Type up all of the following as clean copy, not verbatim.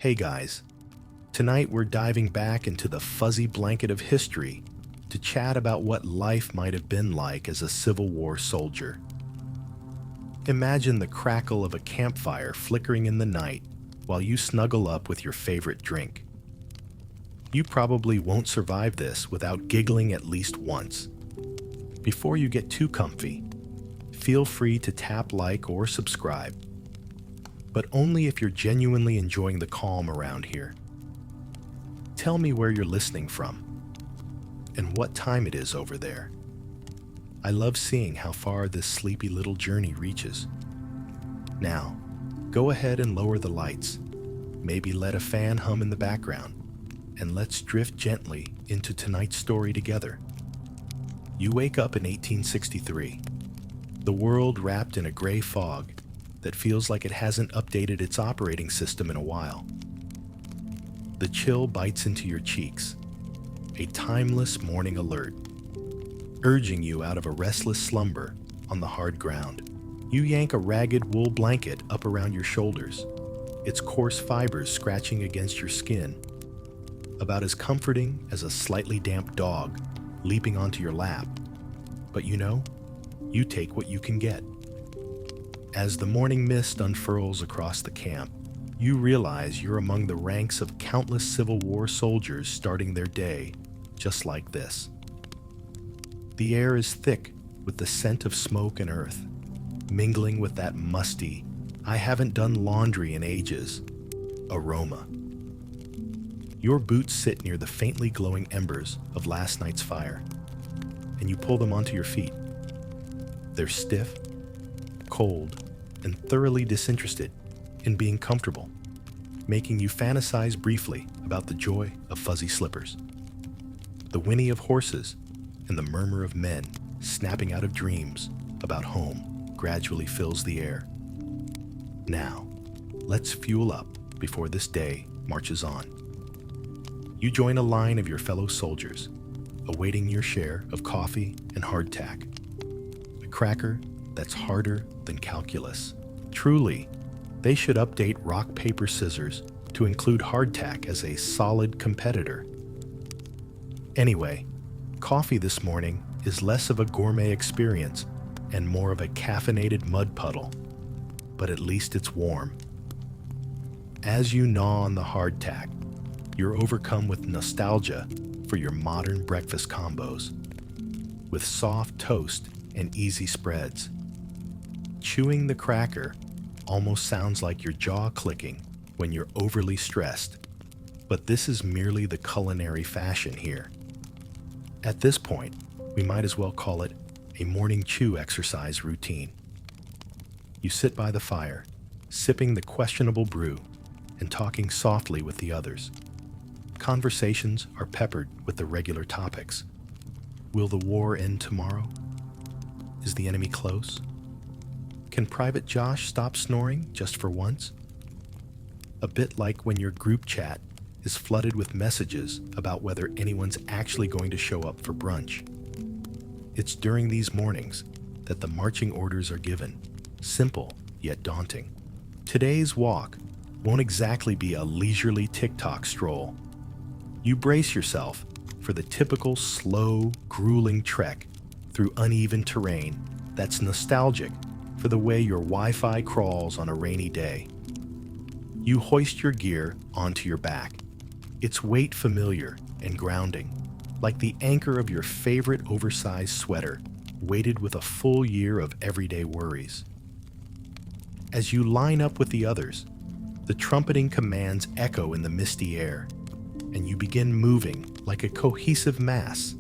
Hey guys, tonight we're diving back into the fuzzy blanket of history to chat about what life might have been like as a Civil War soldier. Imagine the crackle of a campfire flickering in the night while you snuggle up with your favorite drink. You probably won't survive this without giggling at least once. Before you get too comfy, feel free to tap like or subscribe, but only if you're genuinely enjoying the calm around here. Tell me where you're listening from and what time it is over there. I love seeing how far this sleepy little journey reaches. Now, go ahead and lower the lights. Maybe let a fan hum in the background, and let's drift gently into tonight's story together. You wake up in 1863, the world wrapped in a gray fog that feels like it hasn't updated its operating system in a while. The chill bites into your cheeks, a timeless morning alert, urging you out of a restless slumber on the hard ground. You yank a ragged wool blanket up around your shoulders, its coarse fibers scratching against your skin, about as comforting as a slightly damp dog leaping onto your lap. But you take what you can get. As the morning mist unfurls across the camp, you realize you're among the ranks of countless Civil War soldiers starting their day just like this. The air is thick with the scent of smoke and earth, mingling with that musty, I haven't done laundry in ages aroma. Your boots sit near the faintly glowing embers of last night's fire, and you pull them onto your feet. They're stiff, cold, and thoroughly disinterested in being comfortable, making you fantasize briefly about the joy of fuzzy slippers. The whinny of horses and the murmur of men snapping out of dreams about home gradually fills the air. Now, let's fuel up before this day marches on. You join a line of your fellow soldiers, awaiting your share of coffee and hardtack, a cracker that's harder than calculus. Truly, they should update rock, paper, scissors to include hardtack as a solid competitor. Anyway, coffee this morning is less of a gourmet experience and more of a caffeinated mud puddle, but at least it's warm. As you gnaw on the hardtack, you're overcome with nostalgia for your modern breakfast combos, with soft toast and easy spreads. Chewing the cracker almost sounds like your jaw clicking when you're overly stressed, but this is merely the culinary fashion here. At this point, we might as well call it a morning chew exercise routine. You sit by the fire, sipping the questionable brew and talking softly with the others. Conversations are peppered with the regular topics. Will the war end tomorrow? Is the enemy close? Can Private Josh stop snoring just for once? A bit like when your group chat is flooded with messages about whether anyone's actually going to show up for brunch. It's during these mornings that the marching orders are given, simple yet daunting. Today's walk won't exactly be a leisurely TikTok stroll. You brace yourself for the typical slow, grueling trek through uneven terrain that's nostalgic for the way your Wi-Fi crawls on a rainy day. You hoist your gear onto your back, its weight familiar and grounding, like the anchor of your favorite oversized sweater, weighted with a full year of everyday worries. As you line up with the others, the trumpeting commands echo in the misty air, and you begin moving like a cohesive mass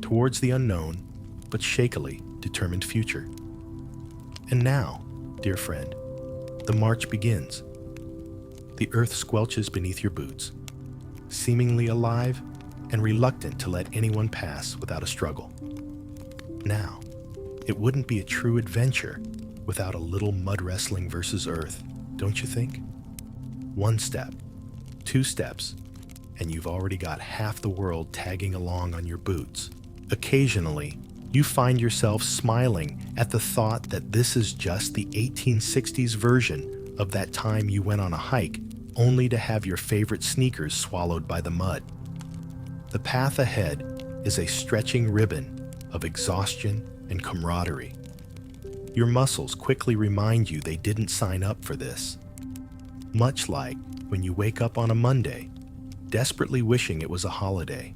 towards the unknown but shakily determined future. And now, dear friend, the march begins. The earth squelches beneath your boots, seemingly alive and reluctant to let anyone pass without a struggle. Now, it wouldn't be a true adventure without a little mud wrestling versus earth, don't you think? One step, two steps, and you've already got half the world tagging along on your boots. Occasionally, you find yourself smiling at the thought that this is just the 1860s version of that time you went on a hike only to have your favorite sneakers swallowed by the mud. The path ahead is a stretching ribbon of exhaustion and camaraderie. Your muscles quickly remind you they didn't sign up for this. Much like when you wake up on a Monday, desperately wishing it was a holiday.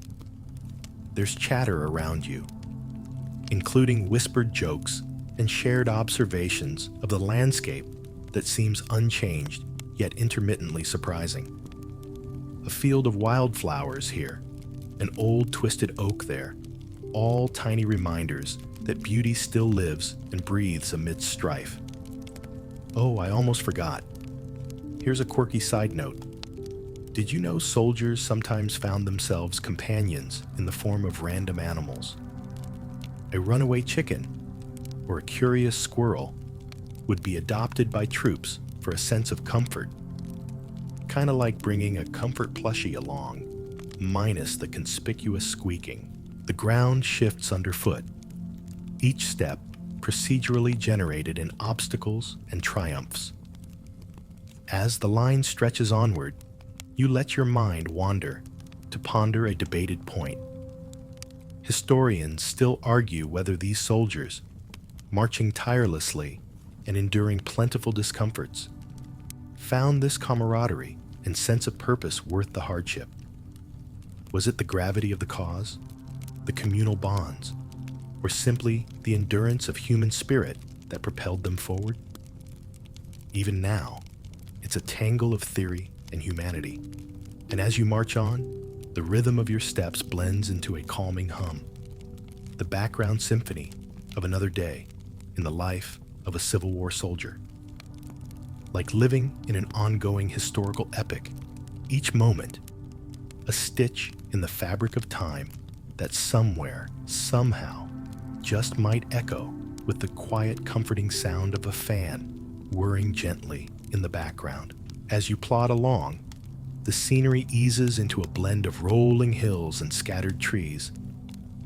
There's chatter around you, including whispered jokes and shared observations of the landscape that seems unchanged yet intermittently surprising. A field of wildflowers here, an old twisted oak there, all tiny reminders that beauty still lives and breathes amidst strife. Oh, I almost forgot. Here's a quirky side note. Did you know soldiers sometimes found themselves companions in the form of random animals? A runaway chicken or a curious squirrel would be adopted by troops for a sense of comfort. Kind of like bringing a comfort plushie along, minus the conspicuous squeaking. The ground shifts underfoot, each step procedurally generated in obstacles and triumphs. As the line stretches onward, you let your mind wander to ponder a debated point. Historians still argue whether these soldiers, marching tirelessly and enduring plentiful discomforts, found this camaraderie and sense of purpose worth the hardship. Was it the gravity of the cause, the communal bonds, or simply the endurance of human spirit that propelled them forward? Even now, it's a tangle of theory and humanity, and as you march on, the rhythm of your steps blends into a calming hum, the background symphony of another day in the life of a Civil War soldier. Like living in an ongoing historical epic, each moment, a stitch in the fabric of time that somewhere, somehow, just might echo with the quiet, comforting sound of a fan whirring gently in the background. As you plod along, the scenery eases into a blend of rolling hills and scattered trees,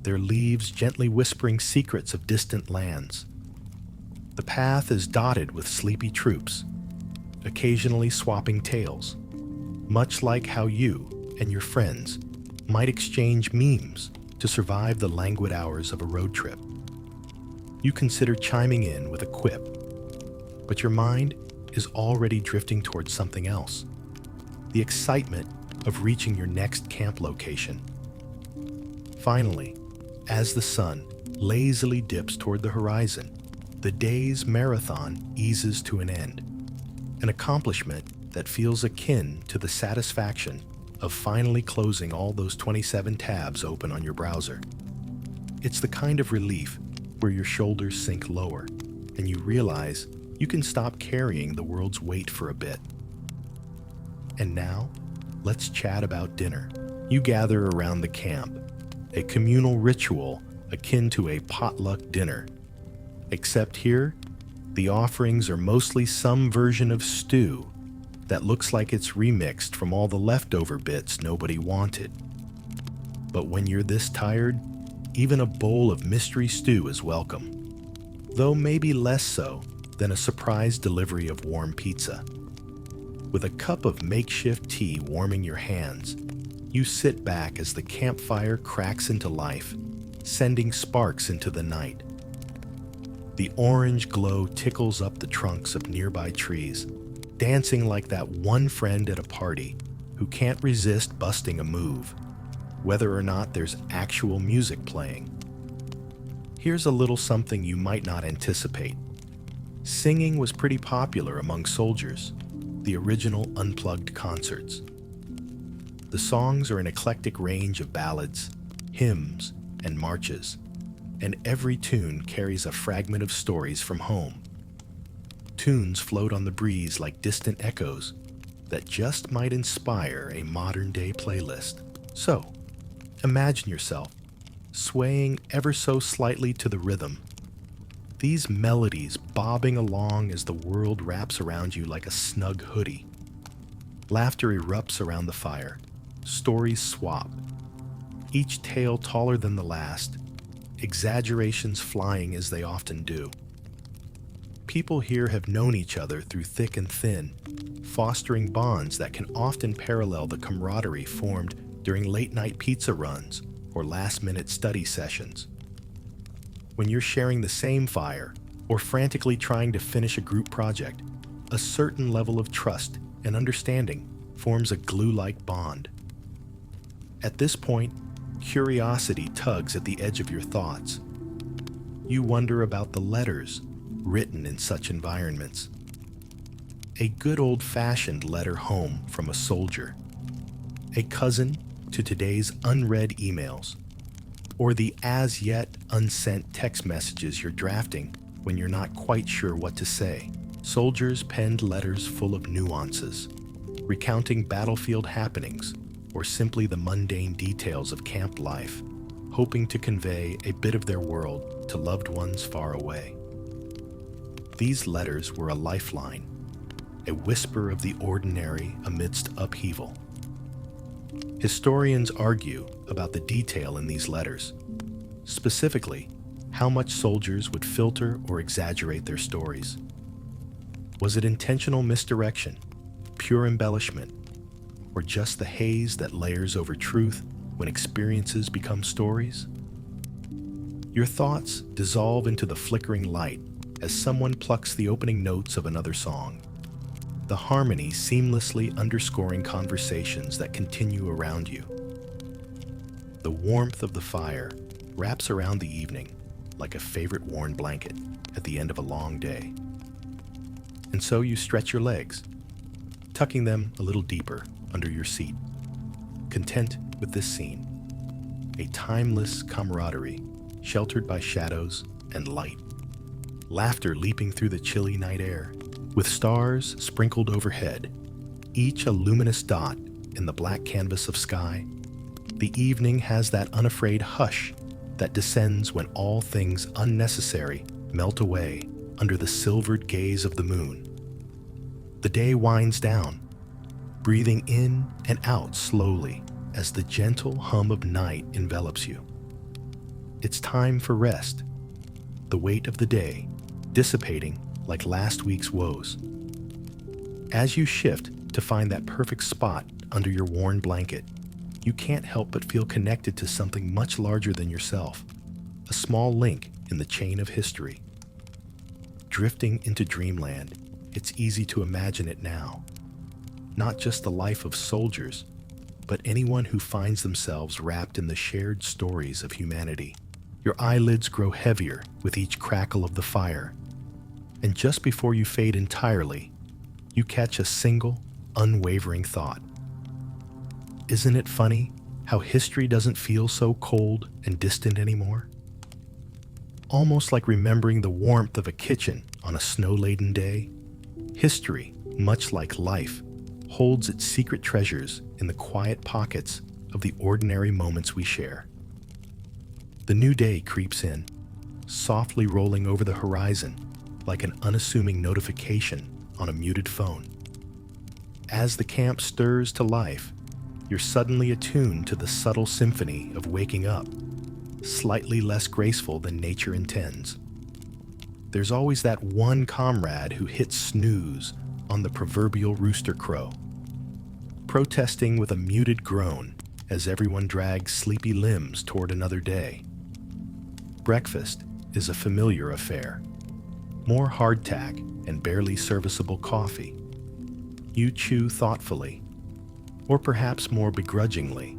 their leaves gently whispering secrets of distant lands. The path is dotted with sleepy troops, occasionally swapping tales, much like how you and your friends might exchange memes to survive the languid hours of a road trip. You consider chiming in with a quip, but your mind is already drifting towards something else. The excitement of reaching your next camp location. Finally, as the sun lazily dips toward the horizon, the day's marathon eases to an end, an accomplishment that feels akin to the satisfaction of finally closing all those 27 tabs open on your browser. It's the kind of relief where your shoulders sink lower and you realize you can stop carrying the world's weight for a bit. And now, let's chat about dinner. You gather around the camp, a communal ritual akin to a potluck dinner. Except here, the offerings are mostly some version of stew that looks like it's remixed from all the leftover bits nobody wanted. But when you're this tired, even a bowl of mystery stew is welcome, though maybe less so than a surprise delivery of warm pizza. With a cup of makeshift tea warming your hands, you sit back as the campfire cracks into life, sending sparks into the night. The orange glow tickles up the trunks of nearby trees, dancing like that one friend at a party who can't resist busting a move, whether or not there's actual music playing. Here's a little something you might not anticipate. Singing was pretty popular among soldiers, the original unplugged concerts. The songs are an eclectic range of ballads, hymns, and marches, and every tune carries a fragment of stories from home. Tunes float on the breeze like distant echoes that just might inspire a modern-day playlist. So, imagine yourself swaying ever so slightly to the rhythm, these melodies bobbing along as the world wraps around you like a snug hoodie. Laughter erupts around the fire, stories swap, each tale taller than the last, exaggerations flying as they often do. People here have known each other through thick and thin, fostering bonds that can often parallel the camaraderie formed during late-night pizza runs or last-minute study sessions. When you're sharing the same fire or frantically trying to finish a group project, a certain level of trust and understanding forms a glue-like bond. At this point, curiosity tugs at the edge of your thoughts. You wonder about the letters written in such environments. A good old-fashioned letter home from a soldier, a cousin to today's unread emails, or the as-yet unsent text messages you're drafting when you're not quite sure what to say. Soldiers penned letters full of nuances, recounting battlefield happenings or simply the mundane details of camp life, hoping to convey a bit of their world to loved ones far away. These letters were a lifeline, a whisper of the ordinary amidst upheaval. Historians argue about the detail in these letters, specifically how much soldiers would filter or exaggerate their stories. Was it intentional misdirection, pure embellishment, or just the haze that layers over truth when experiences become stories? Your thoughts dissolve into the flickering light as someone plucks the opening notes of another song, the harmony seamlessly underscoring conversations that continue around you. The warmth of the fire wraps around the evening like a favorite worn blanket at the end of a long day. And so you stretch your legs, tucking them a little deeper under your seat, content with this scene, a timeless camaraderie sheltered by shadows and light, laughter leaping through the chilly night air, with stars sprinkled overhead, each a luminous dot in the black canvas of sky. The evening has that unafraid hush that descends when all things unnecessary melt away under the silvered gaze of the moon. The day winds down, breathing in and out slowly as the gentle hum of night envelops you. It's time for rest, the weight of the day dissipating like last week's woes. As you shift to find that perfect spot under your worn blanket, you can't help but feel connected to something much larger than yourself, a small link in the chain of history. Drifting into dreamland, it's easy to imagine it now. Not just the life of soldiers, but anyone who finds themselves wrapped in the shared stories of humanity. Your eyelids grow heavier with each crackle of the fire, and just before you fade entirely, you catch a single, unwavering thought. Isn't it funny how history doesn't feel so cold and distant anymore? Almost like remembering the warmth of a kitchen on a snow-laden day, history, much like life, holds its secret treasures in the quiet pockets of the ordinary moments we share. The new day creeps in, softly rolling over the horizon like an unassuming notification on a muted phone. As the camp stirs to life, you're suddenly attuned to the subtle symphony of waking up, slightly less graceful than nature intends. There's always that one comrade who hits snooze on the proverbial rooster crow, protesting with a muted groan as everyone drags sleepy limbs toward another day. Breakfast is a familiar affair. More hardtack and barely serviceable coffee. You chew thoughtfully, or perhaps more begrudgingly,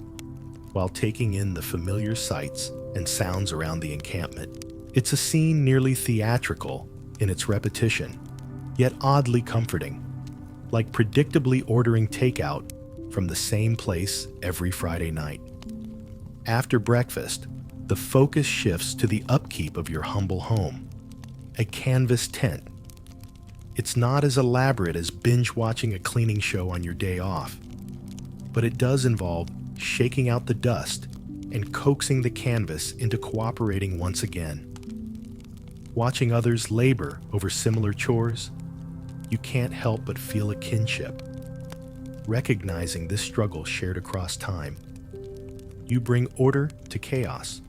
while taking in the familiar sights and sounds around the encampment. It's a scene nearly theatrical in its repetition, yet oddly comforting, like predictably ordering takeout from the same place every Friday night. After breakfast, the focus shifts to the upkeep of your humble home, a canvas tent. It's not as elaborate as binge-watching a cleaning show on your day off, but it does involve shaking out the dust and coaxing the canvas into cooperating once again. Watching others labor over similar chores, you can't help but feel a kinship. Recognizing this struggle shared across time, you bring order to chaos,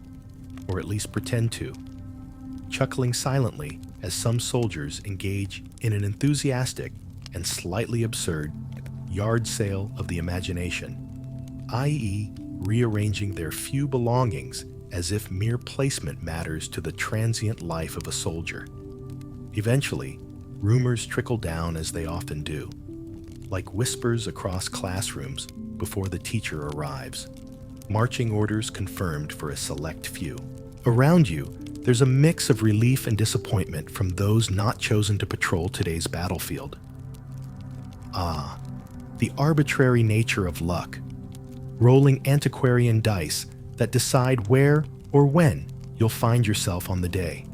or at least pretend to, chuckling silently as some soldiers engage in an enthusiastic and slightly absurd yard sale of the imagination, i.e., rearranging their few belongings as if mere placement matters to the transient life of a soldier. Eventually, rumors trickle down as they often do, like whispers across classrooms before the teacher arrives. Marching orders confirmed for a select few. Around you, there's a mix of relief and disappointment from those not chosen to patrol today's battlefield. Ah, the arbitrary nature of luck, rolling antiquarian dice that decide where or when you'll find yourself on the day.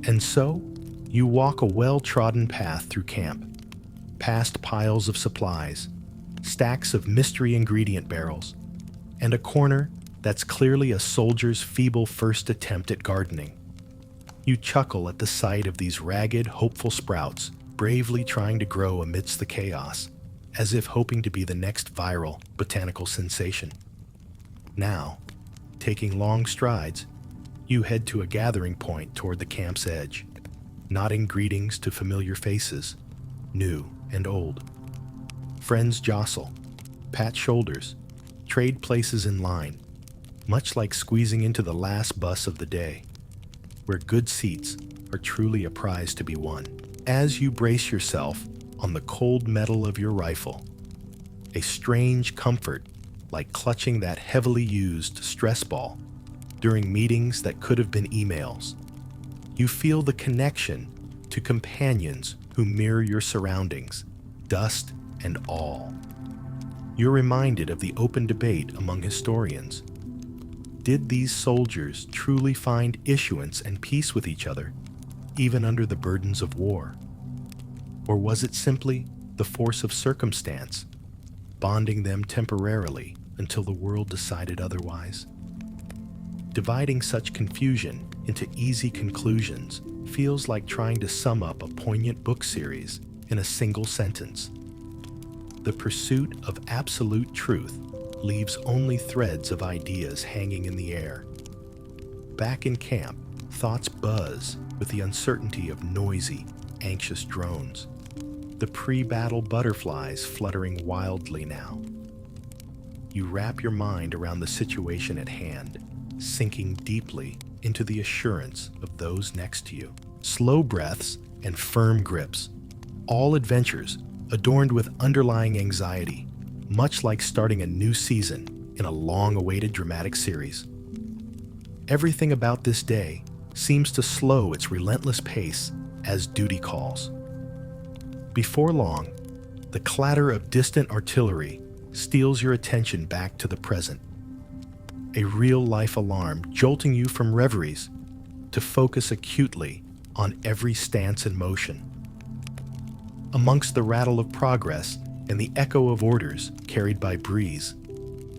And so, you walk a well-trodden path through camp, past piles of supplies, stacks of mystery ingredient barrels, and a corner that's clearly a soldier's feeble first attempt at gardening. You chuckle at the sight of these ragged, hopeful sprouts, bravely trying to grow amidst the chaos, as if hoping to be the next viral botanical sensation. Now, taking long strides, you head to a gathering point toward the camp's edge, nodding greetings to familiar faces, new and old. Friends jostle, pat shoulders, trade places in line, much like squeezing into the last bus of the day, where good seats are truly a prize to be won. As you brace yourself on the cold metal of your rifle, a strange comfort like clutching that heavily used stress ball during meetings that could have been emails. You feel the connection to companions who mirror your surroundings, dust and all. You're reminded of the open debate among historians. Did these soldiers truly find issuance and peace with each other, even under the burdens of war? Or was it simply the force of circumstance, bonding them temporarily until the world decided otherwise? Dividing such confusion into easy conclusions feels like trying to sum up a poignant book series in a single sentence. The pursuit of absolute truth leaves only threads of ideas hanging in the air. Back in camp, thoughts buzz with the uncertainty of noisy, anxious drones, the pre-battle butterflies fluttering wildly now. You wrap your mind around the situation at hand, sinking deeply into the assurance of those next to you. Slow breaths and firm grips, all adventures adorned with underlying anxiety, much like starting a new season in a long-awaited dramatic series. Everything about this day seems to slow its relentless pace as duty calls. Before long, the clatter of distant artillery steals your attention back to the present. A real-life alarm jolting you from reveries to focus acutely on every stance and motion. Amongst the rattle of progress and the echo of orders carried by breeze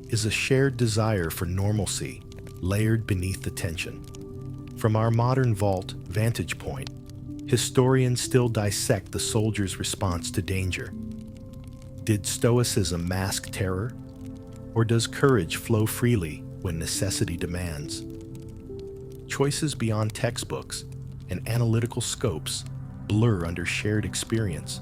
is a shared desire for normalcy layered beneath the tension. From our modern vault vantage point, historians still dissect the soldier's response to danger. Did stoicism mask terror, or does courage flow freely when necessity demands? Choices beyond textbooks and analytical scopes blur under shared experience,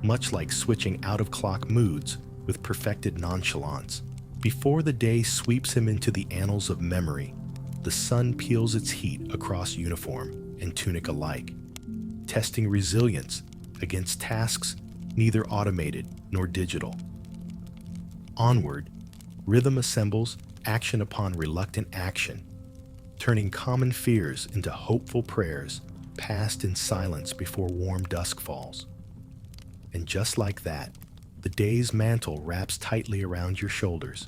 much like switching out-of-clock moods with perfected nonchalance. Before the day sweeps him into the annals of memory, the sun peels its heat across uniform and tunic alike, testing resilience against tasks neither automated nor digital. Onward, rhythm assembles action upon reluctant action, turning common fears into hopeful prayers passed in silence before warm dusk falls. And just like that, the day's mantle wraps tightly around your shoulders.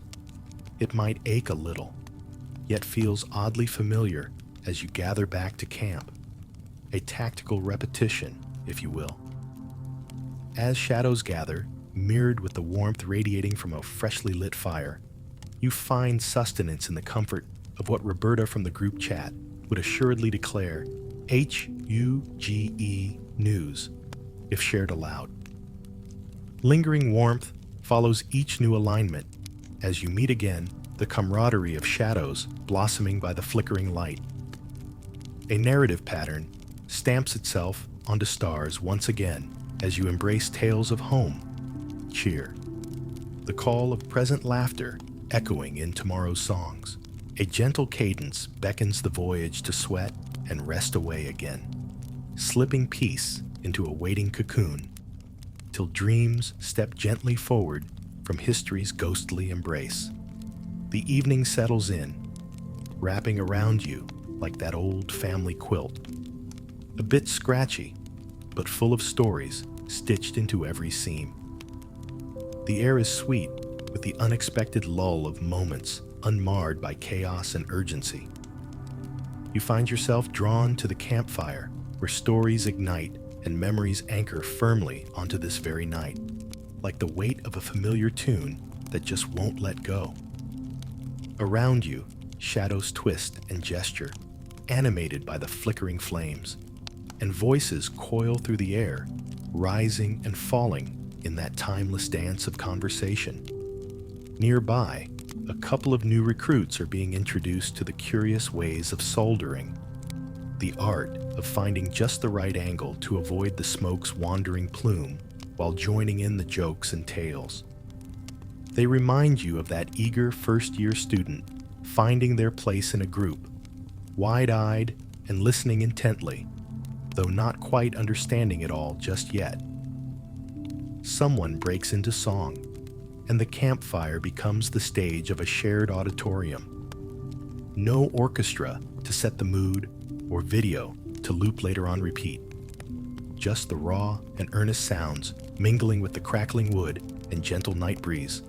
It might ache a little, yet feels oddly familiar as you gather back to camp, a tactical repetition, if you will. As shadows gather, mirrored with the warmth radiating from a freshly lit fire, you find sustenance in the comfort of what Roberta from the group chat would assuredly declare HUGE news, if shared aloud. Lingering warmth follows each new alignment as you meet again, the camaraderie of shadows blossoming by the flickering light. A narrative pattern stamps itself onto stars once again as you embrace tales of home, cheer, the call of present laughter echoing in tomorrow's songs. A gentle cadence beckons the voyage to sweat and rest away again, slipping peace into a waiting cocoon, till dreams step gently forward from history's ghostly embrace. The evening settles in, wrapping around you like that old family quilt, a bit scratchy, but full of stories stitched into every seam. The air is sweet with the unexpected lull of moments unmarred by chaos and urgency. You find yourself drawn to the campfire where stories ignite and memories anchor firmly onto this very night, like the weight of a familiar tune that just won't let go. Around you, shadows twist and gesture, animated by the flickering flames, and voices coil through the air, rising and falling in that timeless dance of conversation. Nearby, a couple of new recruits are being introduced to the curious ways of soldering, the art of finding just the right angle to avoid the smoke's wandering plume while joining in the jokes and tales. They remind you of that eager first-year student finding their place in a group, wide-eyed and listening intently, though not quite understanding it all just yet. Someone breaks into song, and the campfire becomes the stage of a shared auditorium. No orchestra to set the mood or video to loop later on repeat. Just the raw and earnest sounds mingling with the crackling wood and gentle night breeze.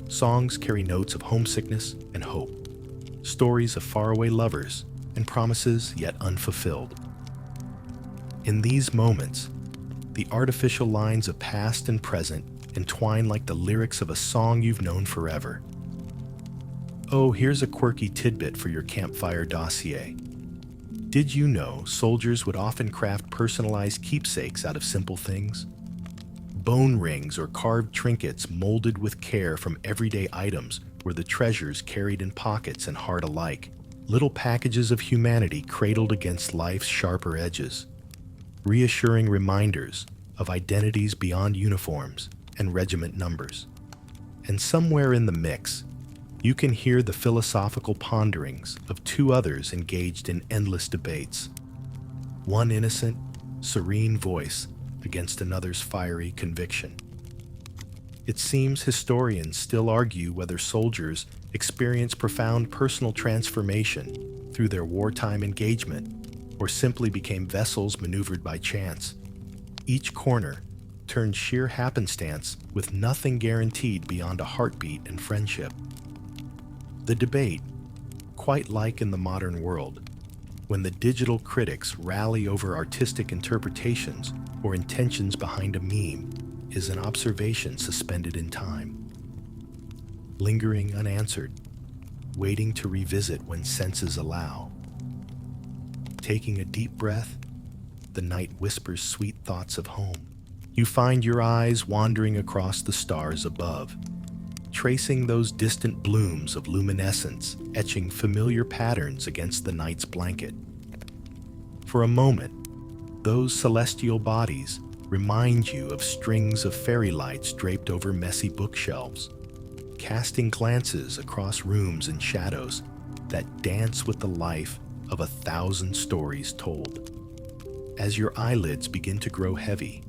Songs carry notes of homesickness and hope, stories of faraway lovers and promises yet unfulfilled. In these moments, the artificial lines of past and present entwine like the lyrics of a song you've known forever. Oh, here's a quirky tidbit for your campfire dossier. Did you know soldiers would often craft personalized keepsakes out of simple things? Bone rings or carved trinkets molded with care from everyday items were the treasures carried in pockets and heart alike, little packages of humanity cradled against life's sharper edges, reassuring reminders of identities beyond uniforms and regiment numbers. And somewhere in the mix, you can hear the philosophical ponderings of two others engaged in endless debates. One innocent, serene voice against another's fiery conviction. It seems historians still argue whether soldiers experience profound personal transformation through their wartime engagement or simply became vessels maneuvered by chance. Each corner turned sheer happenstance with nothing guaranteed beyond a heartbeat and friendship. The debate, quite like in the modern world, when the digital critics rally over artistic interpretations or intentions behind a meme, is an observation suspended in time, lingering unanswered, waiting to revisit when senses allow. Taking a deep breath, the night whispers sweet thoughts of home. You find your eyes wandering across the stars above, tracing those distant blooms of luminescence, etching familiar patterns against the night's blanket. For a moment, those celestial bodies remind you of strings of fairy lights draped over messy bookshelves, casting glances across rooms and shadows that dance with the life of 1,000 stories told. As your eyelids begin to grow heavy,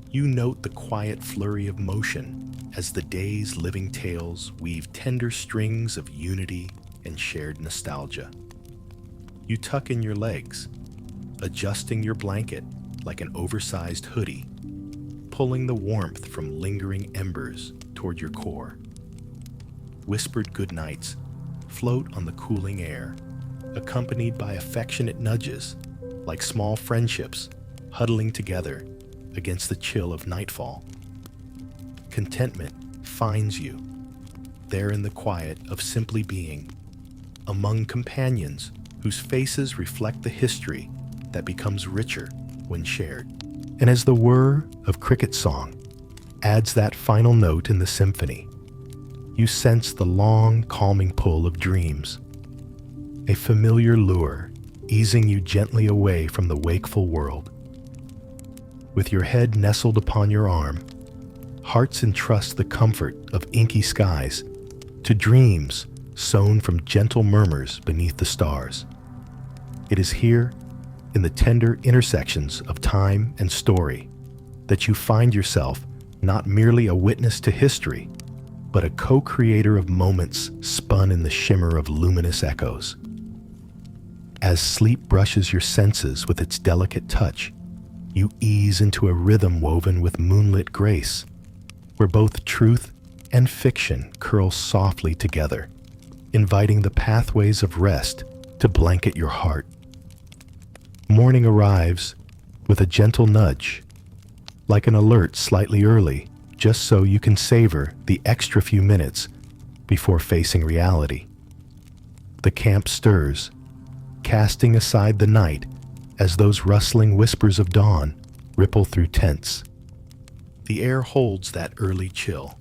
you note the quiet flurry of motion as the day's living tales weave tender strings of unity and shared nostalgia. You tuck in your legs, adjusting your blanket like an oversized hoodie, pulling the warmth from lingering embers toward your core. Whispered goodnights float on the cooling air, accompanied by affectionate nudges like small friendships huddling together against the chill of nightfall. Contentment finds you, there in the quiet of simply being, among companions whose faces reflect the history that becomes richer when shared. And as the whir of cricket song adds that final note in the symphony, you sense the long, calming pull of dreams, a familiar lure easing you gently away from the wakeful world. with your head nestled upon your arm, hearts entrust the comfort of inky skies to dreams sown from gentle murmurs beneath the stars. It is here, in the tender intersections of time and story, that you find yourself not merely a witness to history, but a co-creator of moments spun in the shimmer of luminous echoes. As sleep brushes your senses with its delicate touch, you ease into a rhythm woven with moonlit grace, where both truth and fiction curl softly together, inviting the pathways of rest to blanket your heart. Morning arrives with a gentle nudge, like an alert slightly early, just so you can savor the extra few minutes before facing reality. The camp stirs, casting aside the night as those rustling whispers of dawn ripple through tents. The air holds that early chill,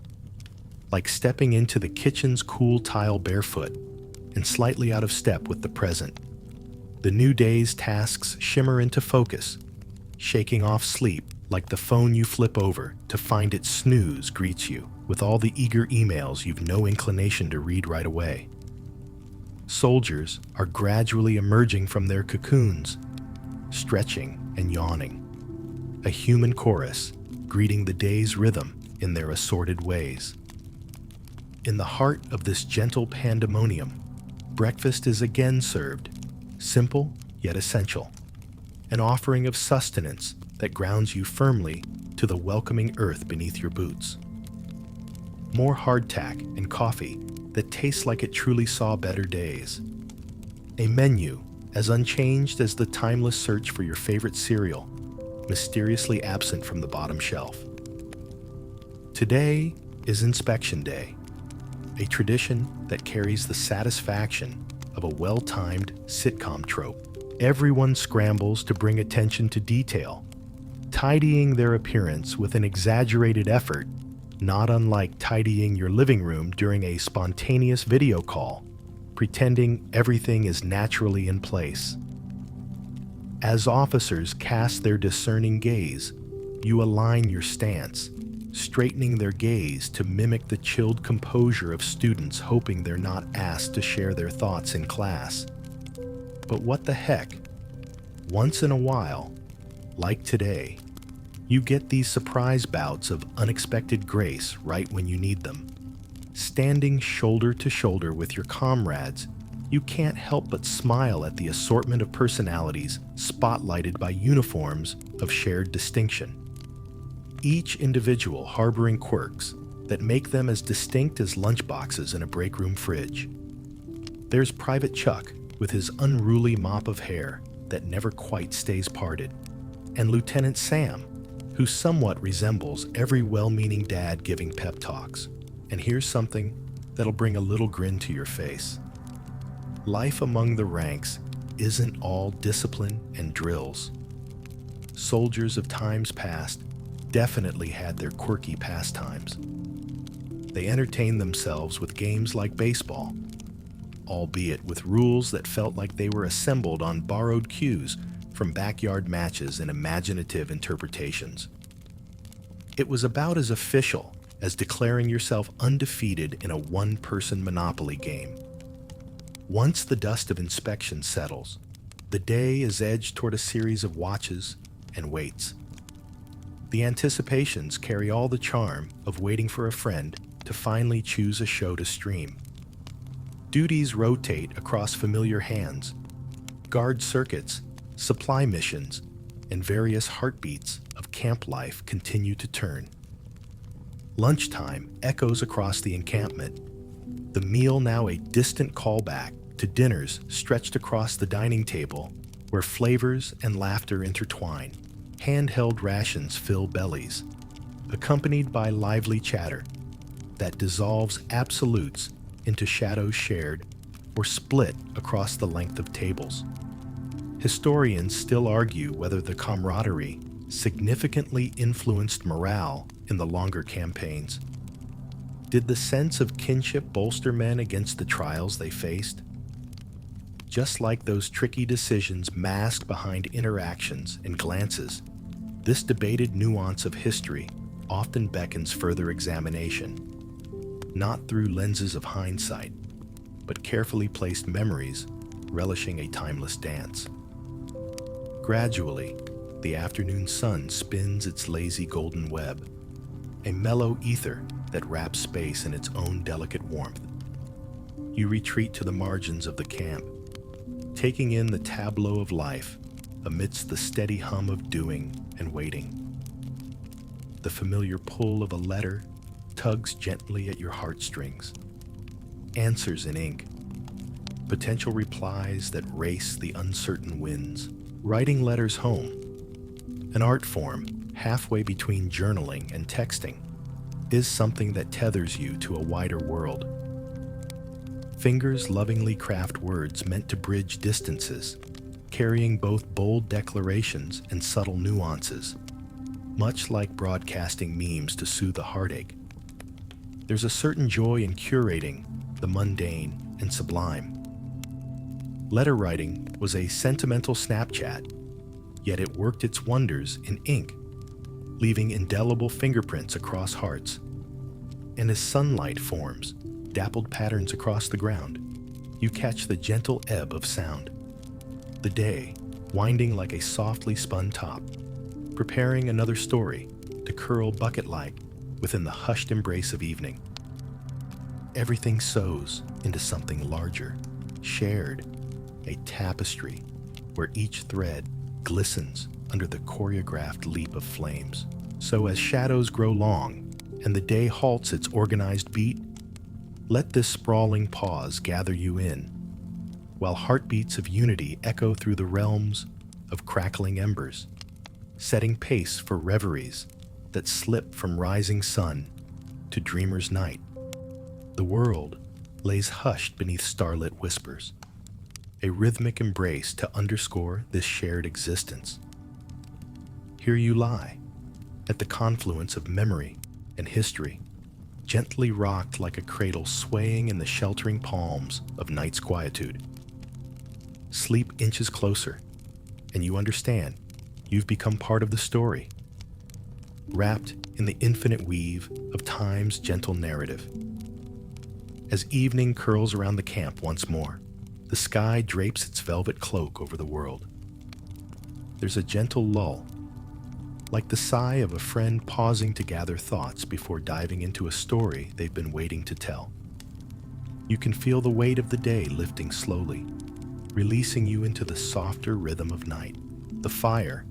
like stepping into the kitchen's cool tile barefoot and slightly out of step with the present. The new day's tasks shimmer into focus, shaking off sleep like the phone you flip over to find its snooze greets you with all the eager emails you've no inclination to read right away. Soldiers are gradually emerging from their cocoons, stretching and yawning, a human chorus greeting the day's rhythm in their assorted ways. In the heart of this gentle pandemonium, breakfast is again served, simple yet essential, an offering of sustenance that grounds you firmly to the welcoming earth beneath your boots. More hardtack and coffee that tastes like it truly saw better days. A menu as unchanged as the timeless search for your favorite cereal, mysteriously absent from the bottom shelf. Today is Inspection Day, a tradition that carries the satisfaction of a well-timed sitcom trope. Everyone scrambles to bring attention to detail, tidying their appearance with an exaggerated effort, not unlike tidying your living room during a spontaneous video call, pretending everything is naturally in place. As officers cast their discerning gaze, you align your stance, straightening their gaze to mimic the chilled composure of students hoping they're not asked to share their thoughts in class. But what the heck? Once in a while, like today, you get these surprise bouts of unexpected grace right when you need them. Standing shoulder to shoulder with your comrades, you can't help but smile at the assortment of personalities spotlighted by uniforms of shared distinction. Each individual harboring quirks that make them as distinct as lunchboxes in a break room fridge. There's Private Chuck with his unruly mop of hair that never quite stays parted, and Lieutenant Sam, who somewhat resembles every well-meaning dad giving pep talks. And here's something that'll bring a little grin to your face. Life among the ranks isn't all discipline and drills. Soldiers of times past definitely had their quirky pastimes. They entertained themselves with games like baseball, albeit with rules that felt like they were assembled on borrowed cues from backyard matches and imaginative interpretations. It was about as official as declaring yourself undefeated in a one-person Monopoly game. Once the dust of inspection settles, the day is edged toward a series of watches and waits. The anticipations carry all the charm of waiting for a friend to finally choose a show to stream. Duties rotate across familiar hands. Guard circuits, supply missions, and various heartbeats of camp life continue to turn. Lunchtime echoes across the encampment, the meal now a distant callback to dinners stretched across the dining table where flavors and laughter intertwine. Handheld rations fill bellies, accompanied by lively chatter that dissolves absolutes into shadows shared or split across the length of tables. Historians still argue whether the camaraderie significantly influenced morale in the longer campaigns. Did the sense of kinship bolster men against the trials they faced? Just like those tricky decisions masked behind interactions and glances, This debated nuance of history often beckons further examination, not through lenses of hindsight, but carefully placed memories relishing a timeless dance. Gradually, the afternoon sun spins its lazy golden web, a mellow ether that wraps space in its own delicate warmth. You retreat to the margins of the camp, taking in the tableau of life amidst the steady hum of doing and waiting. The familiar pull of a letter tugs gently at your heartstrings. Answers in ink, potential replies that race the uncertain winds. Writing letters home, an art form halfway between journaling and texting, is something that tethers you to a wider world. Fingers lovingly craft words meant to bridge distances, carrying both bold declarations and subtle nuances, much like broadcasting memes to soothe a heartache. There's a certain joy in curating the mundane and sublime. Letter writing was a sentimental Snapchat, yet it worked its wonders in ink, leaving indelible fingerprints across hearts. And as sunlight forms dappled patterns across the ground, you catch the gentle ebb of sound. The day, winding like a softly spun top, preparing another story to curl bucket-like within the hushed embrace of evening. Everything sews into something larger, shared, a tapestry where each thread glistens under the choreographed leap of flames. So as shadows grow long and the day halts its organized beat, let this sprawling pause gather you in, while heartbeats of unity echo through the realms of crackling embers, setting pace for reveries that slip from rising sun to dreamer's night. The world lays hushed beneath starlit whispers, a rhythmic embrace to underscore this shared existence. Here you lie, at the confluence of memory and history, gently rocked like a cradle swaying in the sheltering palms of night's quietude. Sleep inches closer, and you understand you've become part of the story, wrapped in the infinite weave of time's gentle narrative. As evening curls around the camp once more, the sky drapes its velvet cloak over the world. There's a gentle lull, like the sigh of a friend pausing to gather thoughts before diving into a story they've been waiting to tell. You can feel the weight of the day lifting slowly, releasing you into the softer rhythm of night. The fire,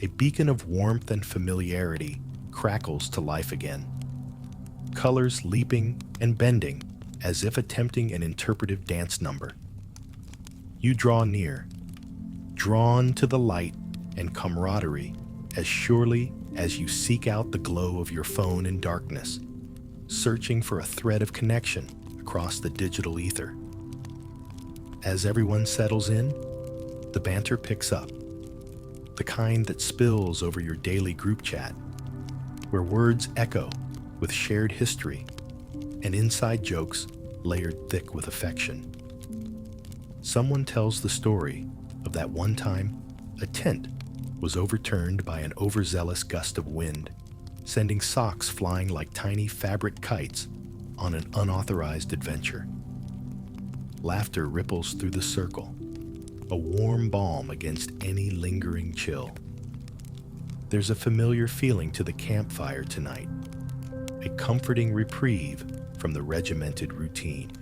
a beacon of warmth and familiarity, crackles to life again, colors leaping and bending as if attempting an interpretive dance number. You draw near, drawn to the light and camaraderie as surely as you seek out the glow of your phone in darkness, searching for a thread of connection across the digital ether. As everyone settles in, the banter picks up, the kind that spills over your daily group chat, where words echo with shared history and inside jokes layered thick with affection. Someone tells the story of that one time a tent was overturned by an overzealous gust of wind, sending socks flying like tiny fabric kites on an unauthorized adventure. Laughter ripples through the circle, a warm balm against any lingering chill. There's a familiar feeling to the campfire tonight, a comforting reprieve from the regimented routine.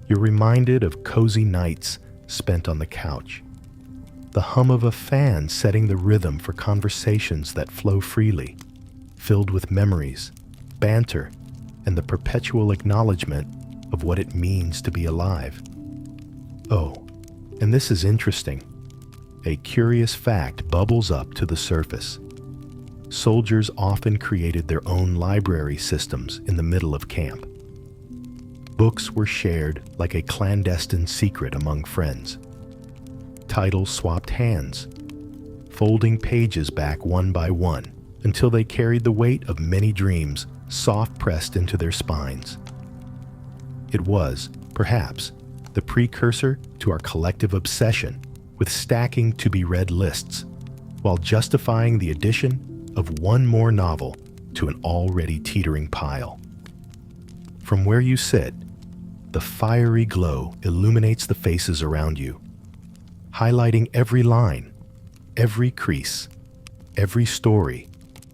You're reminded of cozy nights spent on the couch, the hum of a fan setting the rhythm for conversations that flow freely, filled with memories, banter, and the perpetual acknowledgement of what it means to be alive. Oh, and this is interesting. A curious fact bubbles up to the surface. Soldiers often created their own library systems in the middle of camp. Books were shared like a clandestine secret among friends. Titles swapped hands, folding pages back one by one until they carried the weight of many dreams soft pressed into their spines. It was, perhaps, the precursor to our collective obsession with stacking to-be-read lists, while justifying the addition of one more novel to an already teetering pile. From where you sit, the fiery glow illuminates the faces around you, highlighting every line, every crease, every story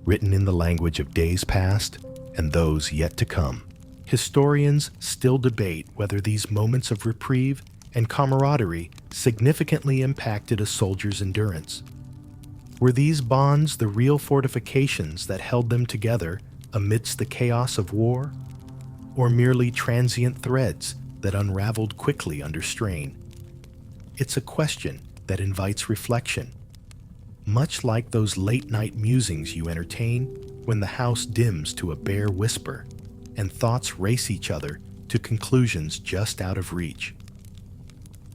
written in the language of days past and those yet to come. Historians still debate whether these moments of reprieve and camaraderie significantly impacted a soldier's endurance. Were these bonds the real fortifications that held them together amidst the chaos of war, or merely transient threads that unraveled quickly under strain? It's a question that invites reflection, much like those late-night musings you entertain when the house dims to a bare whisper and thoughts race each other to conclusions just out of reach.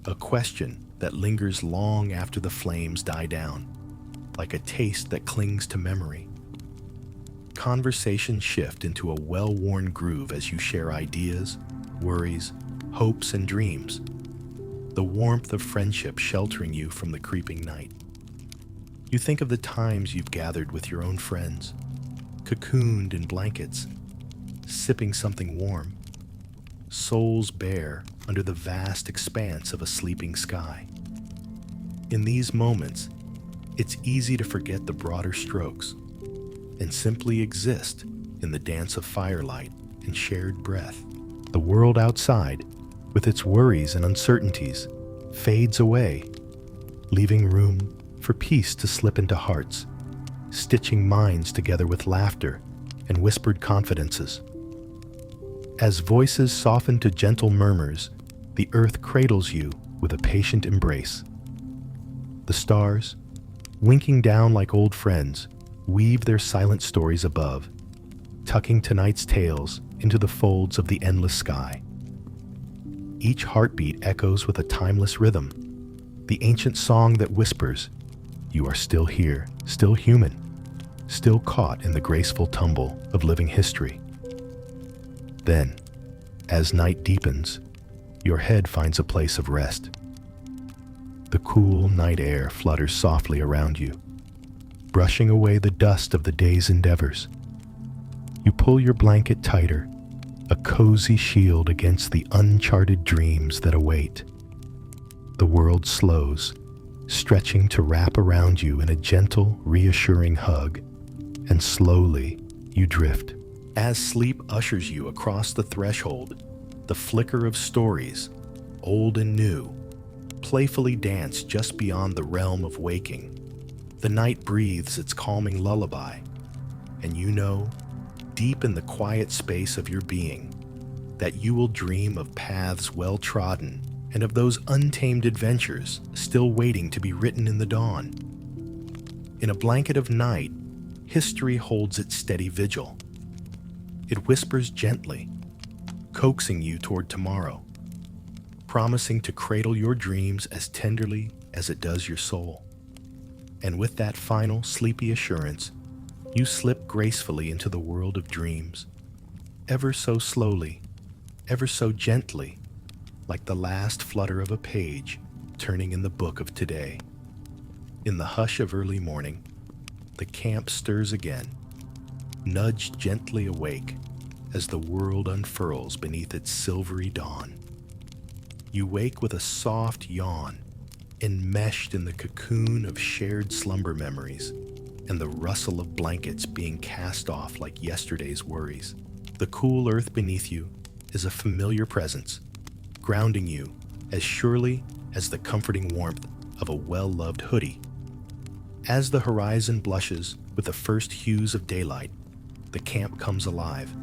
A question that lingers long after the flames die down, like a taste that clings to memory. Conversations shift into a well-worn groove as you share ideas, worries, hopes, and dreams, the warmth of friendship sheltering you from the creeping night. You think of the times you've gathered with your own friends, cocooned in blankets, sipping something warm, souls bare under the vast expanse of a sleeping sky. In these moments, it's easy to forget the broader strokes and simply exist in the dance of firelight and shared breath. The world outside, with its worries and uncertainties, fades away, leaving room for peace to slip into hearts, stitching minds together with laughter and whispered confidences. As voices soften to gentle murmurs, the earth cradles you with a patient embrace. The stars, winking down like old friends, weave their silent stories above, tucking tonight's tales into the folds of the endless sky. Each heartbeat echoes with a timeless rhythm, the ancient song that whispers, "You are still here, still human, still caught in the graceful tumble of living history." Then, as night deepens, your head finds a place of rest. The cool night air flutters softly around you, brushing away the dust of the day's endeavors. You pull your blanket tighter, a cozy shield against the uncharted dreams that await. The world slows, stretching to wrap around you in a gentle, reassuring hug, and slowly you drift. As sleep ushers you across the threshold, the flicker of stories, old and new, playfully dance just beyond the realm of waking. The night breathes its calming lullaby, and you know, deep in the quiet space of your being, that you will dream of paths well trodden and of those untamed adventures still waiting to be written in the dawn. In a blanket of night, history holds its steady vigil. It whispers gently, coaxing you toward tomorrow, promising to cradle your dreams as tenderly as it does your soul. And with that final sleepy assurance, you slip gracefully into the world of dreams, ever so slowly, ever so gently, like the last flutter of a page turning in the book of today. In the hush of early morning, the camp stirs again, nudged gently awake as the world unfurls beneath its silvery dawn. You wake with a soft yawn, enmeshed in the cocoon of shared slumber memories and the rustle of blankets being cast off like yesterday's worries. The cool earth beneath you is a familiar presence, grounding you as surely as the comforting warmth of a well-loved hoodie. As the horizon blushes with the first hues of daylight, the camp comes alive,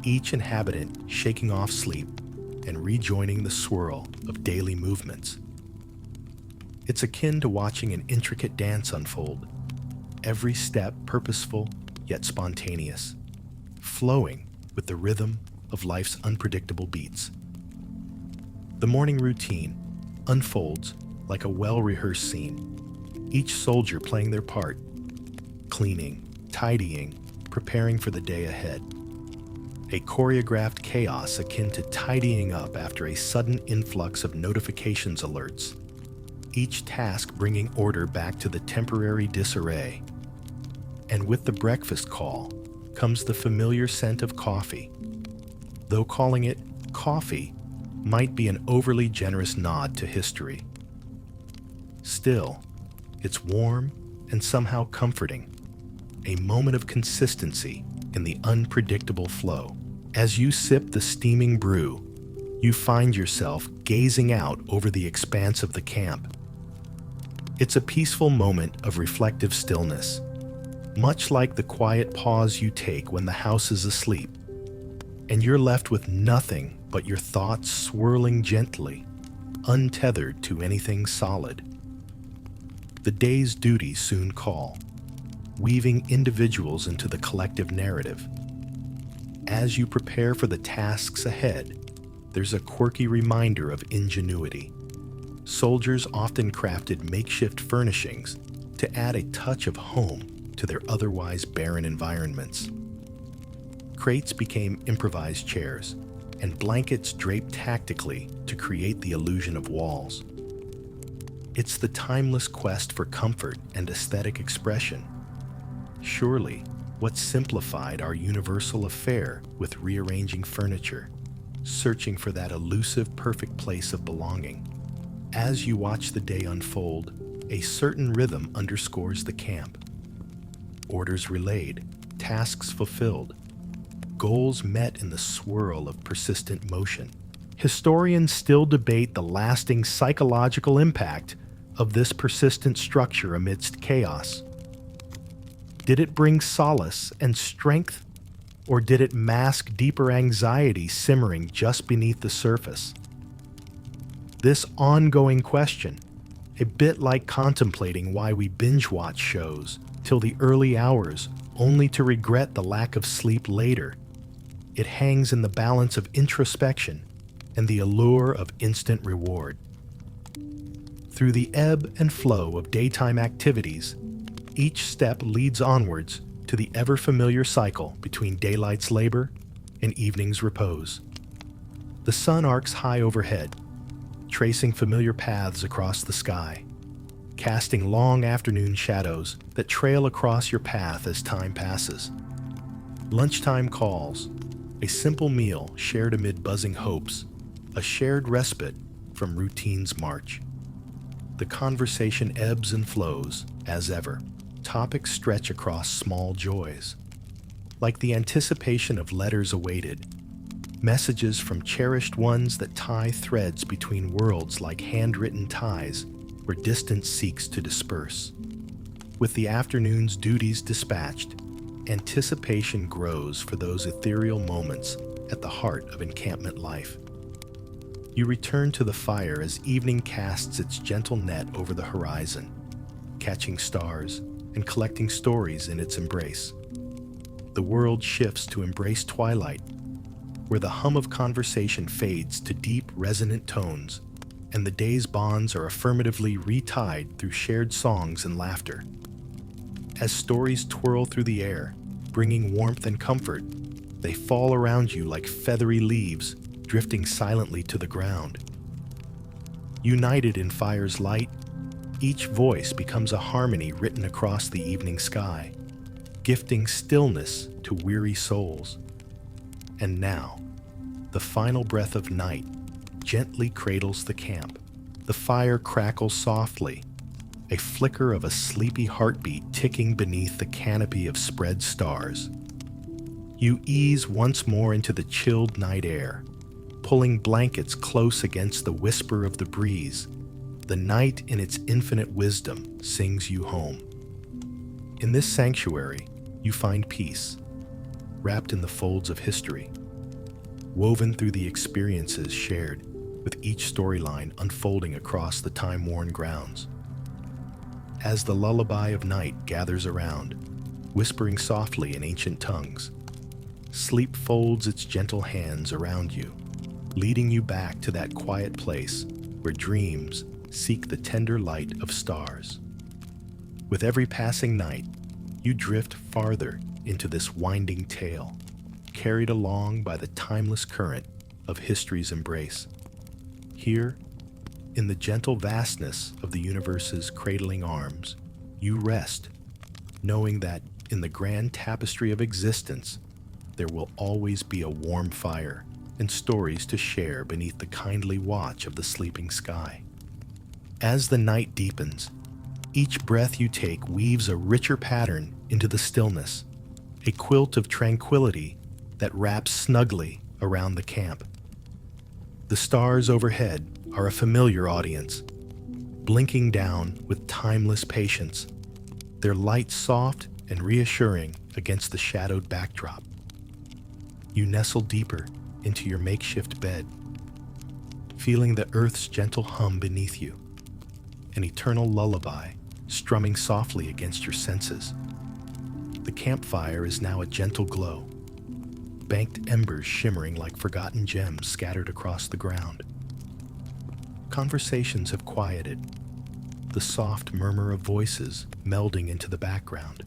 each inhabitant shaking off sleep and rejoining the swirl of daily movements. It's akin to watching an intricate dance unfold, every step purposeful yet spontaneous, flowing with the rhythm of life's unpredictable beats. The morning routine unfolds like a well-rehearsed scene, each soldier playing their part, cleaning, tidying, preparing for the day ahead. A choreographed chaos akin to tidying up after a sudden influx of notifications alerts, each task bringing order back to the temporary disarray. And with the breakfast call comes the familiar scent of coffee. Though calling it coffee might be an overly generous nod to history. Still, it's warm and somehow comforting, a moment of consistency in the unpredictable flow. As you sip the steaming brew, you find yourself gazing out over the expanse of the camp. It's a peaceful moment of reflective stillness, much like the quiet pause you take when the house is asleep, and you're left with nothing but your thoughts swirling gently, untethered to anything solid. The day's duties soon call, weaving individuals into the collective narrative. As you prepare for the tasks ahead, there's a quirky reminder of ingenuity. Soldiers often crafted makeshift furnishings to add a touch of home to their otherwise barren environments. Crates became improvised chairs, and blankets draped tactically to create the illusion of walls. It's the timeless quest for comfort and aesthetic expression. Surely, what simplified our universal affair with rearranging furniture, searching for that elusive perfect place of belonging. As you watch the day unfold, a certain rhythm underscores the camp. Orders relayed, tasks fulfilled, goals met in the swirl of persistent motion. Historians still debate the lasting psychological impact of this persistent structure amidst chaos. Did it bring solace and strength, or did it mask deeper anxiety simmering just beneath the surface? This ongoing question, a bit like contemplating why we binge-watch shows till the early hours only to regret the lack of sleep later. It hangs in the balance of introspection and the allure of instant reward. Through the ebb and flow of daytime activities, each step leads onwards to the ever-familiar cycle between daylight's labor and evening's repose. The sun arcs high overhead, tracing familiar paths across the sky, casting long afternoon shadows that trail across your path as time passes. Lunchtime calls, a simple meal shared amid buzzing hopes, a shared respite from routine's march. The conversation ebbs and flows, as ever. Topics stretch across small joys. Like the anticipation of letters awaited, messages from cherished ones that tie threads between worlds like handwritten ties where distance seeks to disperse. With the afternoon's duties dispatched, anticipation grows for those ethereal moments at the heart of encampment life. You return to the fire as evening casts its gentle net over the horizon, catching stars and collecting stories in its embrace. The world shifts to embrace twilight, where the hum of conversation fades to deep, resonant tones, and the day's bonds are affirmatively retied through shared songs and laughter. As stories twirl through the air, bringing warmth and comfort, they fall around you like feathery leaves, drifting silently to the ground. United in fire's light, each voice becomes a harmony written across the evening sky, gifting stillness to weary souls. And now, the final breath of night gently cradles the camp. The fire crackles softly, a flicker of a sleepy heartbeat ticking beneath the canopy of spread stars. You ease once more into the chilled night air, pulling blankets close against the whisper of the breeze. The night in its infinite wisdom sings you home. In this sanctuary, you find peace, wrapped in the folds of history, woven through the experiences shared, with each storyline unfolding across the time-worn grounds. As the lullaby of night gathers around, whispering softly in ancient tongues, sleep folds its gentle hands around you, leading you back to that quiet place where dreams seek the tender light of stars. With every passing night, you drift farther into this winding tale, carried along by the timeless current of history's embrace. Here, in the gentle vastness of the universe's cradling arms, you rest, knowing that in the grand tapestry of existence, there will always be a warm fire and stories to share beneath the kindly watch of the sleeping sky. As the night deepens, each breath you take weaves a richer pattern into the stillness, a quilt of tranquility that wraps snugly around the camp. The stars overhead are a familiar audience, blinking down with timeless patience, their light soft and reassuring against the shadowed backdrop. You nestle deeper into your makeshift bed, feeling the earth's gentle hum beneath you, an eternal lullaby strumming softly against your senses. The campfire is now a gentle glow, banked embers shimmering like forgotten gems scattered across the ground. Conversations have quieted, the soft murmur of voices melding into the background,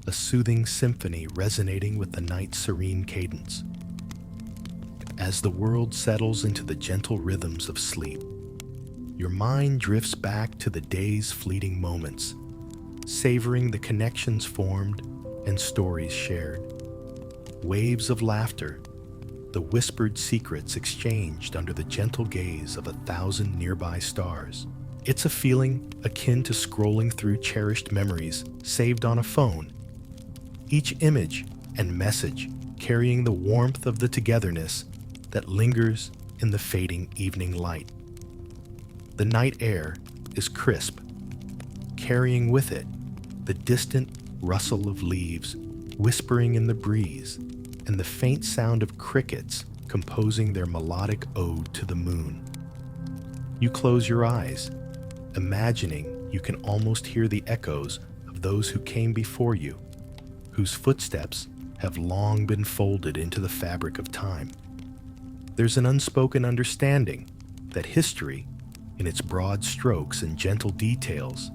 a soothing symphony resonating with the night's serene cadence. As the world settles into the gentle rhythms of sleep, your mind drifts back to the day's fleeting moments, savoring the connections formed and stories shared. Waves of laughter, the whispered secrets exchanged under the gentle gaze of 1,000 nearby stars. It's a feeling akin to scrolling through cherished memories saved on a phone, each image and message carrying the warmth of the togetherness that lingers in the fading evening light. The night air is crisp, carrying with it the distant rustle of leaves whispering in the breeze and the faint sound of crickets composing their melodic ode to the moon. You close your eyes, imagining you can almost hear the echoes of those who came before you, whose footsteps have long been folded into the fabric of time. There's an unspoken understanding that history, in its broad strokes and gentle details,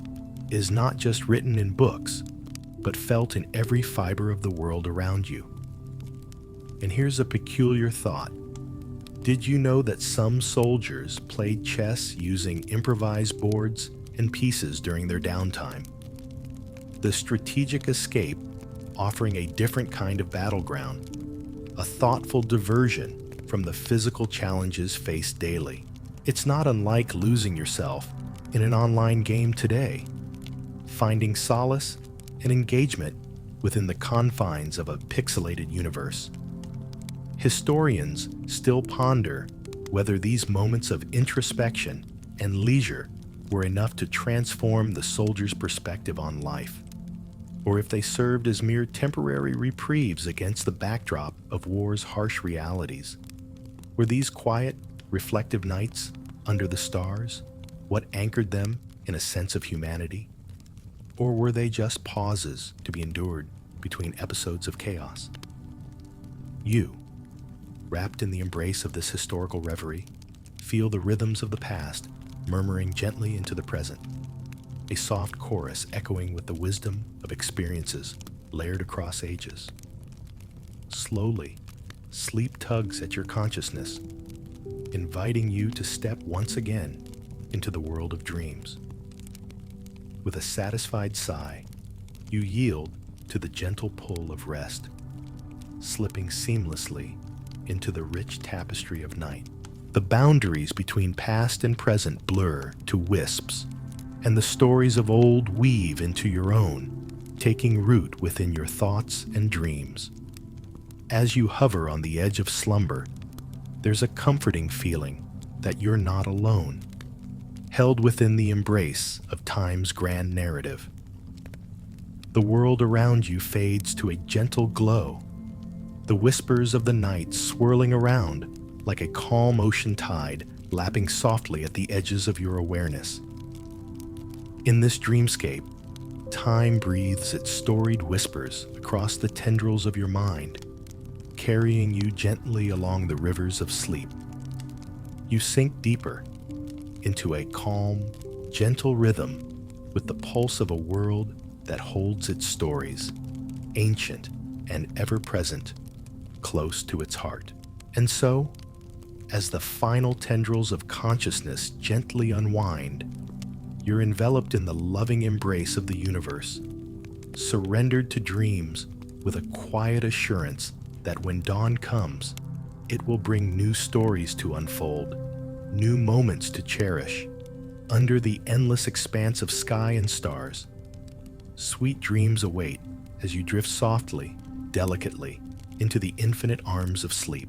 is not just written in books, but felt in every fiber of the world around you. And here's a peculiar thought. Did you know that some soldiers played chess using improvised boards and pieces during their downtime? The strategic escape offering a different kind of battleground, a thoughtful diversion from the physical challenges faced daily. It's not unlike losing yourself in an online game today, finding solace and engagement within the confines of a pixelated universe. Historians still ponder whether these moments of introspection and leisure were enough to transform the soldier's perspective on life, or if they served as mere temporary reprieves against the backdrop of war's harsh realities. Were these quiet, reflective nights under the stars what anchored them in a sense of humanity? Or were they just pauses to be endured between episodes of chaos? You, wrapped in the embrace of this historical reverie, feel the rhythms of the past murmuring gently into the present, a soft chorus echoing with the wisdom of experiences layered across ages. Slowly, sleep tugs at your consciousness, inviting you to step once again into the world of dreams. With a satisfied sigh, you yield to the gentle pull of rest, slipping seamlessly into the rich tapestry of night. The boundaries between past and present blur to wisps, and the stories of old weave into your own, taking root within your thoughts and dreams. As you hover on the edge of slumber, there's a comforting feeling that you're not alone, held within the embrace of time's grand narrative. The world around you fades to a gentle glow, the whispers of the night swirling around like a calm ocean tide lapping softly at the edges of your awareness. In this dreamscape, time breathes its storied whispers across the tendrils of your mind, carrying you gently along the rivers of sleep. You sink deeper into a calm, gentle rhythm with the pulse of a world that holds its stories, ancient and ever-present, close to its heart. And so, as the final tendrils of consciousness gently unwind, you're enveloped in the loving embrace of the universe, surrendered to dreams with a quiet assurance that when dawn comes, it will bring new stories to unfold, new moments to cherish, under the endless expanse of sky and stars. Sweet dreams await as you drift softly, delicately, into the infinite arms of sleep.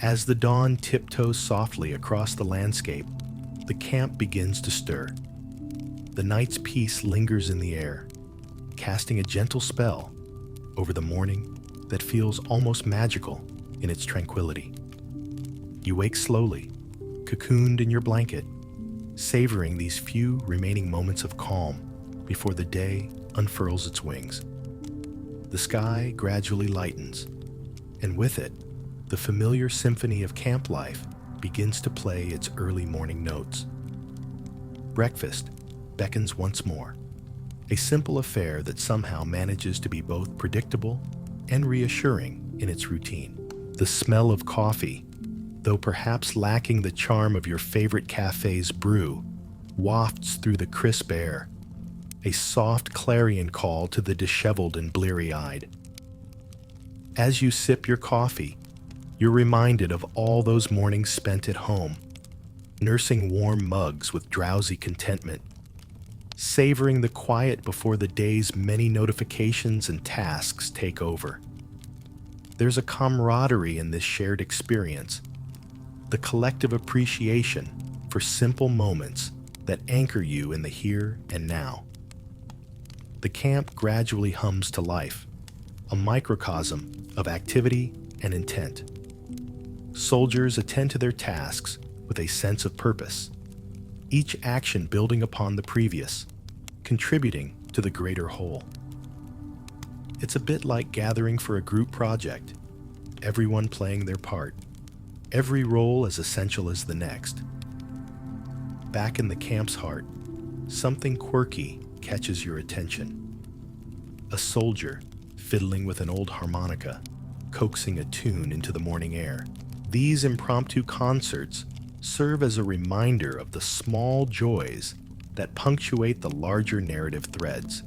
As the dawn tiptoes softly across the landscape, the camp begins to stir. The night's peace lingers in the air, casting a gentle spell over the morning that feels almost magical in its tranquility. You wake slowly, cocooned in your blanket, savoring these few remaining moments of calm before the day unfurls its wings. The sky gradually lightens, and with it, the familiar symphony of camp life begins to play its early morning notes. Breakfast beckons once more, a simple affair that somehow manages to be both predictable and reassuring in its routine. The smell of coffee, though perhaps lacking the charm of your favorite cafe's brew, wafts through the crisp air, a soft clarion call to the disheveled and bleary-eyed. As you sip your coffee, you're reminded of all those mornings spent at home, nursing warm mugs with drowsy contentment, savoring the quiet before the day's many notifications and tasks take over. There's a camaraderie in this shared experience, the collective appreciation for simple moments that anchor you in the here and now. The camp gradually hums to life, a microcosm of activity and intent. Soldiers attend to their tasks with a sense of purpose, each action building upon the previous, contributing to the greater whole. It's a bit like gathering for a group project, everyone playing their part, every role as essential as the next. Back in the camp's heart, something quirky catches your attention. A soldier fiddling with an old harmonica, coaxing a tune into the morning air. These impromptu concerts serve as a reminder of the small joys that punctuate the larger narrative threads,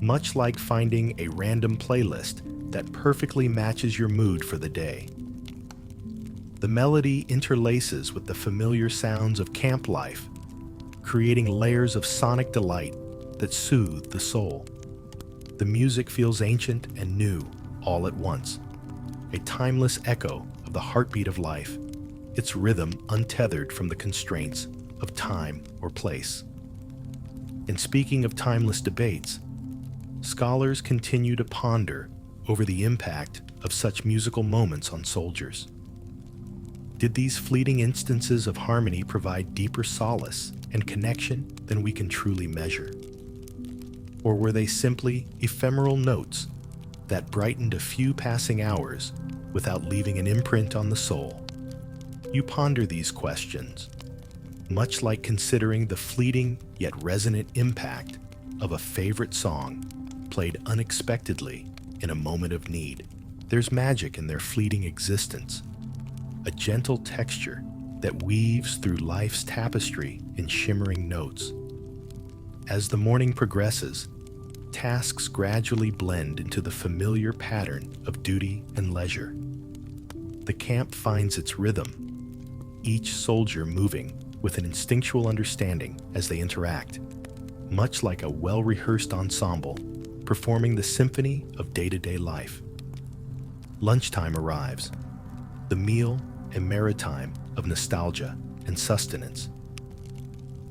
much like finding a random playlist that perfectly matches your mood for the day. The melody interlaces with the familiar sounds of camp life, creating layers of sonic delight that soothe the soul. The music feels ancient and new all at once, a timeless echo of the heartbeat of life, its rhythm untethered from the constraints of time or place. And speaking of timeless debates, scholars continue to ponder over the impact of such musical moments on soldiers. Did these fleeting instances of harmony provide deeper solace and connection than we can truly measure? Or were they simply ephemeral notes that brightened a few passing hours without leaving an imprint on the soul? You ponder these questions, much like considering the fleeting yet resonant impact of a favorite song played unexpectedly in a moment of need. There's magic in their fleeting existence, a gentle texture that weaves through life's tapestry in shimmering notes. As the morning progresses, tasks gradually blend into the familiar pattern of duty and leisure. The camp finds its rhythm, each soldier moving with an instinctual understanding as they interact, much like a well-rehearsed ensemble performing the symphony of day-to-day life. Lunchtime arrives, the meal and maritime of nostalgia and sustenance.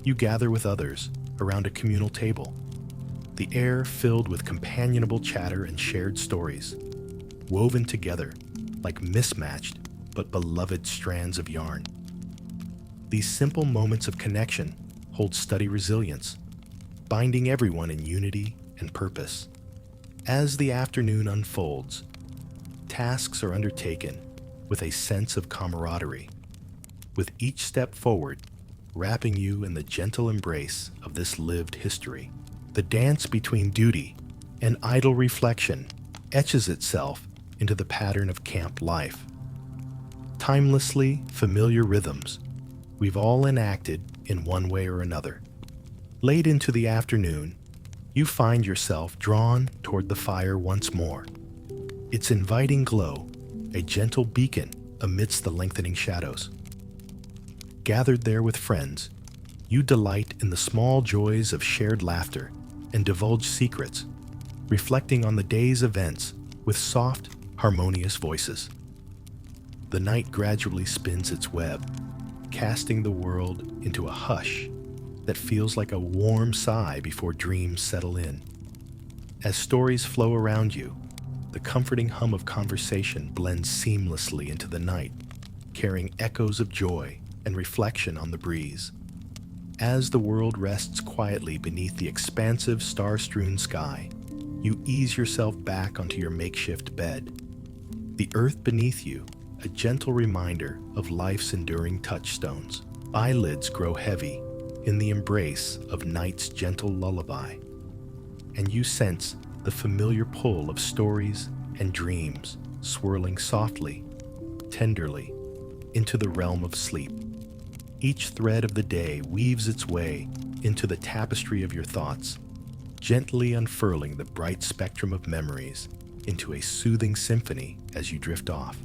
You gather with others around a communal table, the air filled with companionable chatter and shared stories, woven together like mismatched but beloved strands of yarn. These simple moments of connection hold steady resilience, binding everyone in unity and purpose. As the afternoon unfolds, tasks are undertaken with a sense of camaraderie, with each step forward wrapping you in the gentle embrace of this lived history. The dance between duty and idle reflection etches itself into the pattern of camp life. Timelessly familiar rhythms we've all enacted in one way or another. Late into the afternoon, You find yourself drawn toward the fire once more. Its inviting glow, a gentle beacon amidst the lengthening shadows. Gathered there with friends, you delight in the small joys of shared laughter and divulge secrets, reflecting on the day's events with soft, harmonious voices. The night gradually spins its web, casting the world into a hush that feels like a warm sigh before dreams settle in. As stories flow around you, the comforting hum of conversation blends seamlessly into the night, carrying echoes of joy and reflection on the breeze. As the world rests quietly beneath the expansive star-strewn sky, you ease yourself back onto your makeshift bed. The earth beneath you, a gentle reminder of life's enduring touchstones. Eyelids grow heavy in the embrace of night's gentle lullaby, and you sense the familiar pull of stories and dreams swirling softly, tenderly, into the realm of sleep. Each thread of the day weaves its way into the tapestry of your thoughts, gently unfurling the bright spectrum of memories into a soothing symphony as you drift off.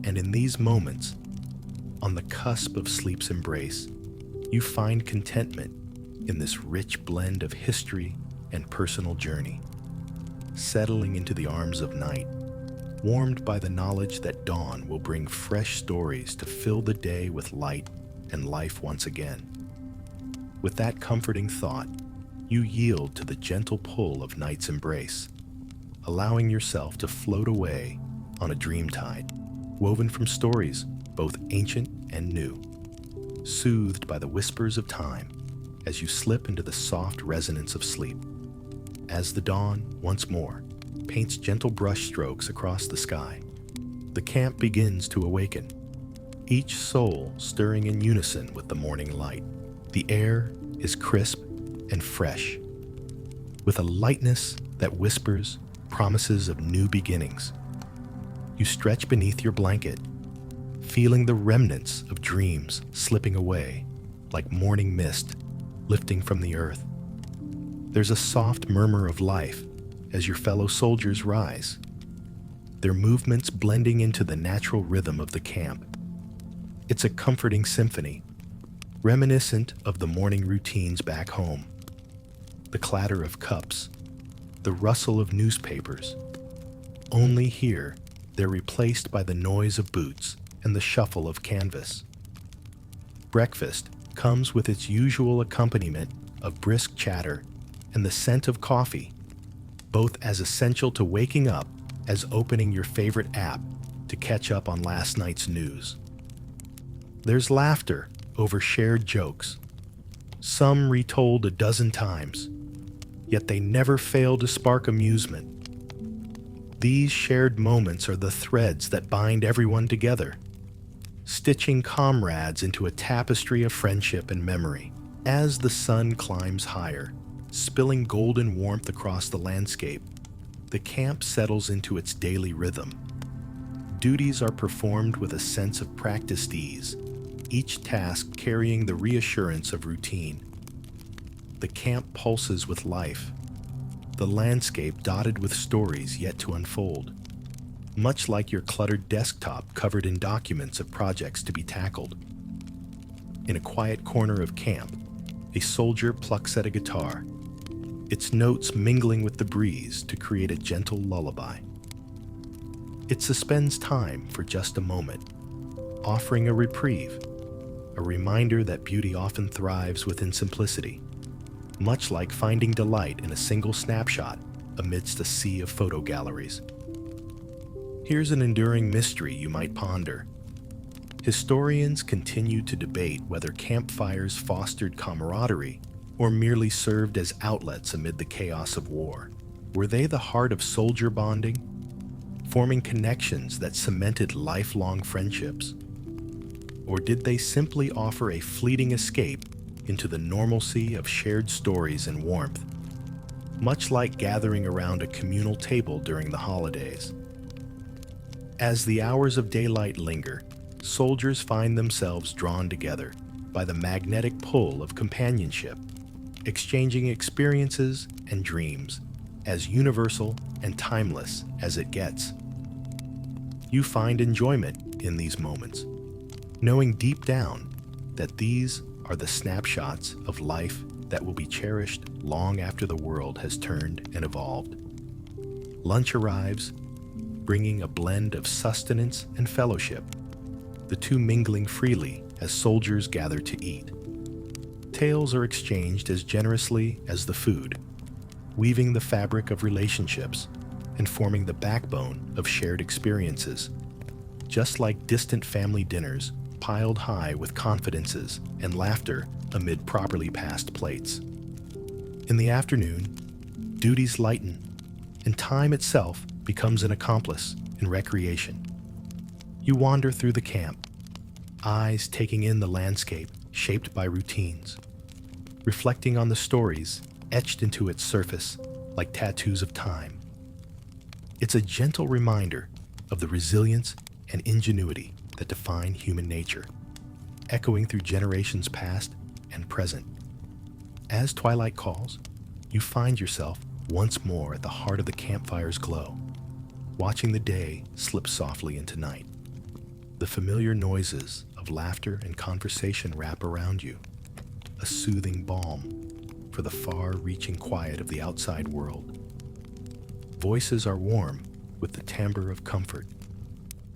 And in these moments, on the cusp of sleep's embrace, you find contentment in this rich blend of history and personal journey, settling into the arms of night, warmed by the knowledge that dawn will bring fresh stories to fill the day with light and life once again. With that comforting thought, you yield to the gentle pull of night's embrace, allowing yourself to float away on a dream tide, woven from stories both ancient and new, soothed by the whispers of time as you slip into the soft resonance of sleep. As the dawn, once more, paints gentle brush strokes across the sky, the camp begins to awaken, each soul stirring in unison with the morning light. The air is crisp and fresh, with a lightness that whispers promises of new beginnings. You stretch beneath your blanket, feeling the remnants of dreams slipping away like morning mist lifting from the earth. There's a soft murmur of life as your fellow soldiers rise, their movements blending into the natural rhythm of the camp. It's a comforting symphony, reminiscent of the morning routines back home. The clatter of cups, the rustle of newspapers. Only here, they're replaced by the noise of boots and the shuffle of canvas. Breakfast comes with its usual accompaniment of brisk chatter and the scent of coffee, both as essential to waking up as opening your favorite app to catch up on last night's news. There's laughter over shared jokes, some retold a dozen times, yet they never fail to spark amusement. These shared moments are the threads that bind everyone together, stitching comrades into a tapestry of friendship and memory. As the sun climbs higher, spilling golden warmth across the landscape, the camp settles into its daily rhythm. Duties are performed with a sense of practiced ease, each task carrying the reassurance of routine. The camp pulses with life, the landscape dotted with stories yet to unfold, much like your cluttered desktop covered in documents of projects to be tackled. In a quiet corner of camp, a soldier plucks at a guitar, its notes mingling with the breeze to create a gentle lullaby. It suspends time for just a moment, offering a reprieve, a reminder that beauty often thrives within simplicity, much like finding delight in a single snapshot amidst a sea of photo galleries. Here's an enduring mystery you might ponder. Historians continue to debate whether campfires fostered camaraderie or merely served as outlets amid the chaos of war. Were they the heart of soldier bonding, forming connections that cemented lifelong friendships? Or did they simply offer a fleeting escape into the normalcy of shared stories and warmth, much like gathering around a communal table during the holidays? As the hours of daylight linger, soldiers find themselves drawn together by the magnetic pull of companionship. exchanging experiences and dreams, as universal and timeless as it gets. You find enjoyment in these moments, knowing deep down that these are the snapshots of life that will be cherished long after the world has turned and evolved. Lunch arrives, bringing a blend of sustenance and fellowship, the two mingling freely as soldiers gather to eat. Tales are exchanged as generously as the food, weaving the fabric of relationships and forming the backbone of shared experiences, just like distant family dinners piled high with confidences and laughter amid properly passed plates. In the afternoon, duties lighten, and time itself becomes an accomplice in recreation. You wander through the camp, eyes taking in the landscape shaped by routines, reflecting on the stories etched into its surface like tattoos of time. It's a gentle reminder of the resilience and ingenuity that define human nature, echoing through generations past and present. As twilight calls, you find yourself once more at the heart of the campfire's glow, watching the day slip softly into night. The familiar noises of laughter and conversation wrap around you, a soothing balm for the far-reaching quiet of the outside world. Voices are warm with the timbre of comfort,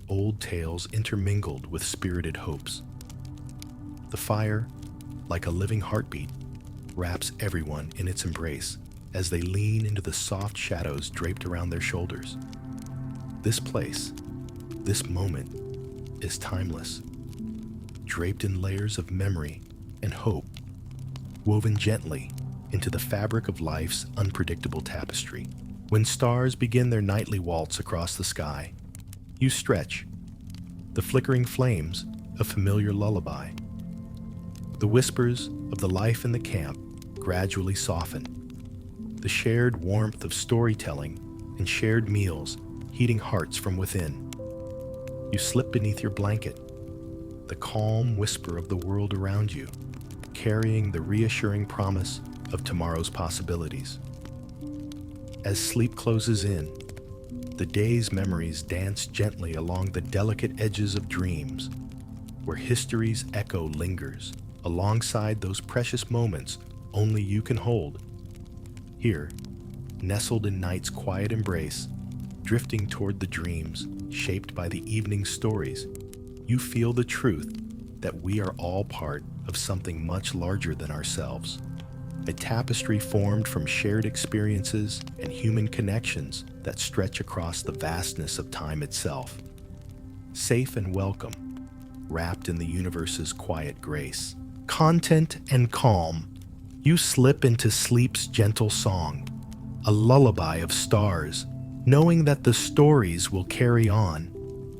old tales intermingled with spirited hopes. The fire, like a living heartbeat, wraps everyone in its embrace as they lean into the soft shadows draped around their shoulders. This place, this moment, is timeless, draped in layers of memory and hope, woven gently into the fabric of life's unpredictable tapestry. When stars begin their nightly waltz across the sky, you stretch, the flickering flames a familiar lullaby. The whispers of the life in the camp gradually soften, the shared warmth of storytelling and shared meals heating hearts from within. You slip beneath your blanket, the calm whisper of the world around you, carrying the reassuring promise of tomorrow's possibilities. As sleep closes in, the day's memories dance gently along the delicate edges of dreams, where history's echo lingers alongside those precious moments only you can hold. Here, nestled in night's quiet embrace, drifting toward the dreams shaped by the evening's stories, you feel the truth that we are all part of something much larger than ourselves. A tapestry formed from shared experiences and human connections that stretch across the vastness of time itself. Safe and welcome, wrapped in the universe's quiet grace. Content and calm, you slip into sleep's gentle song, a lullaby of stars, knowing that the stories will carry on,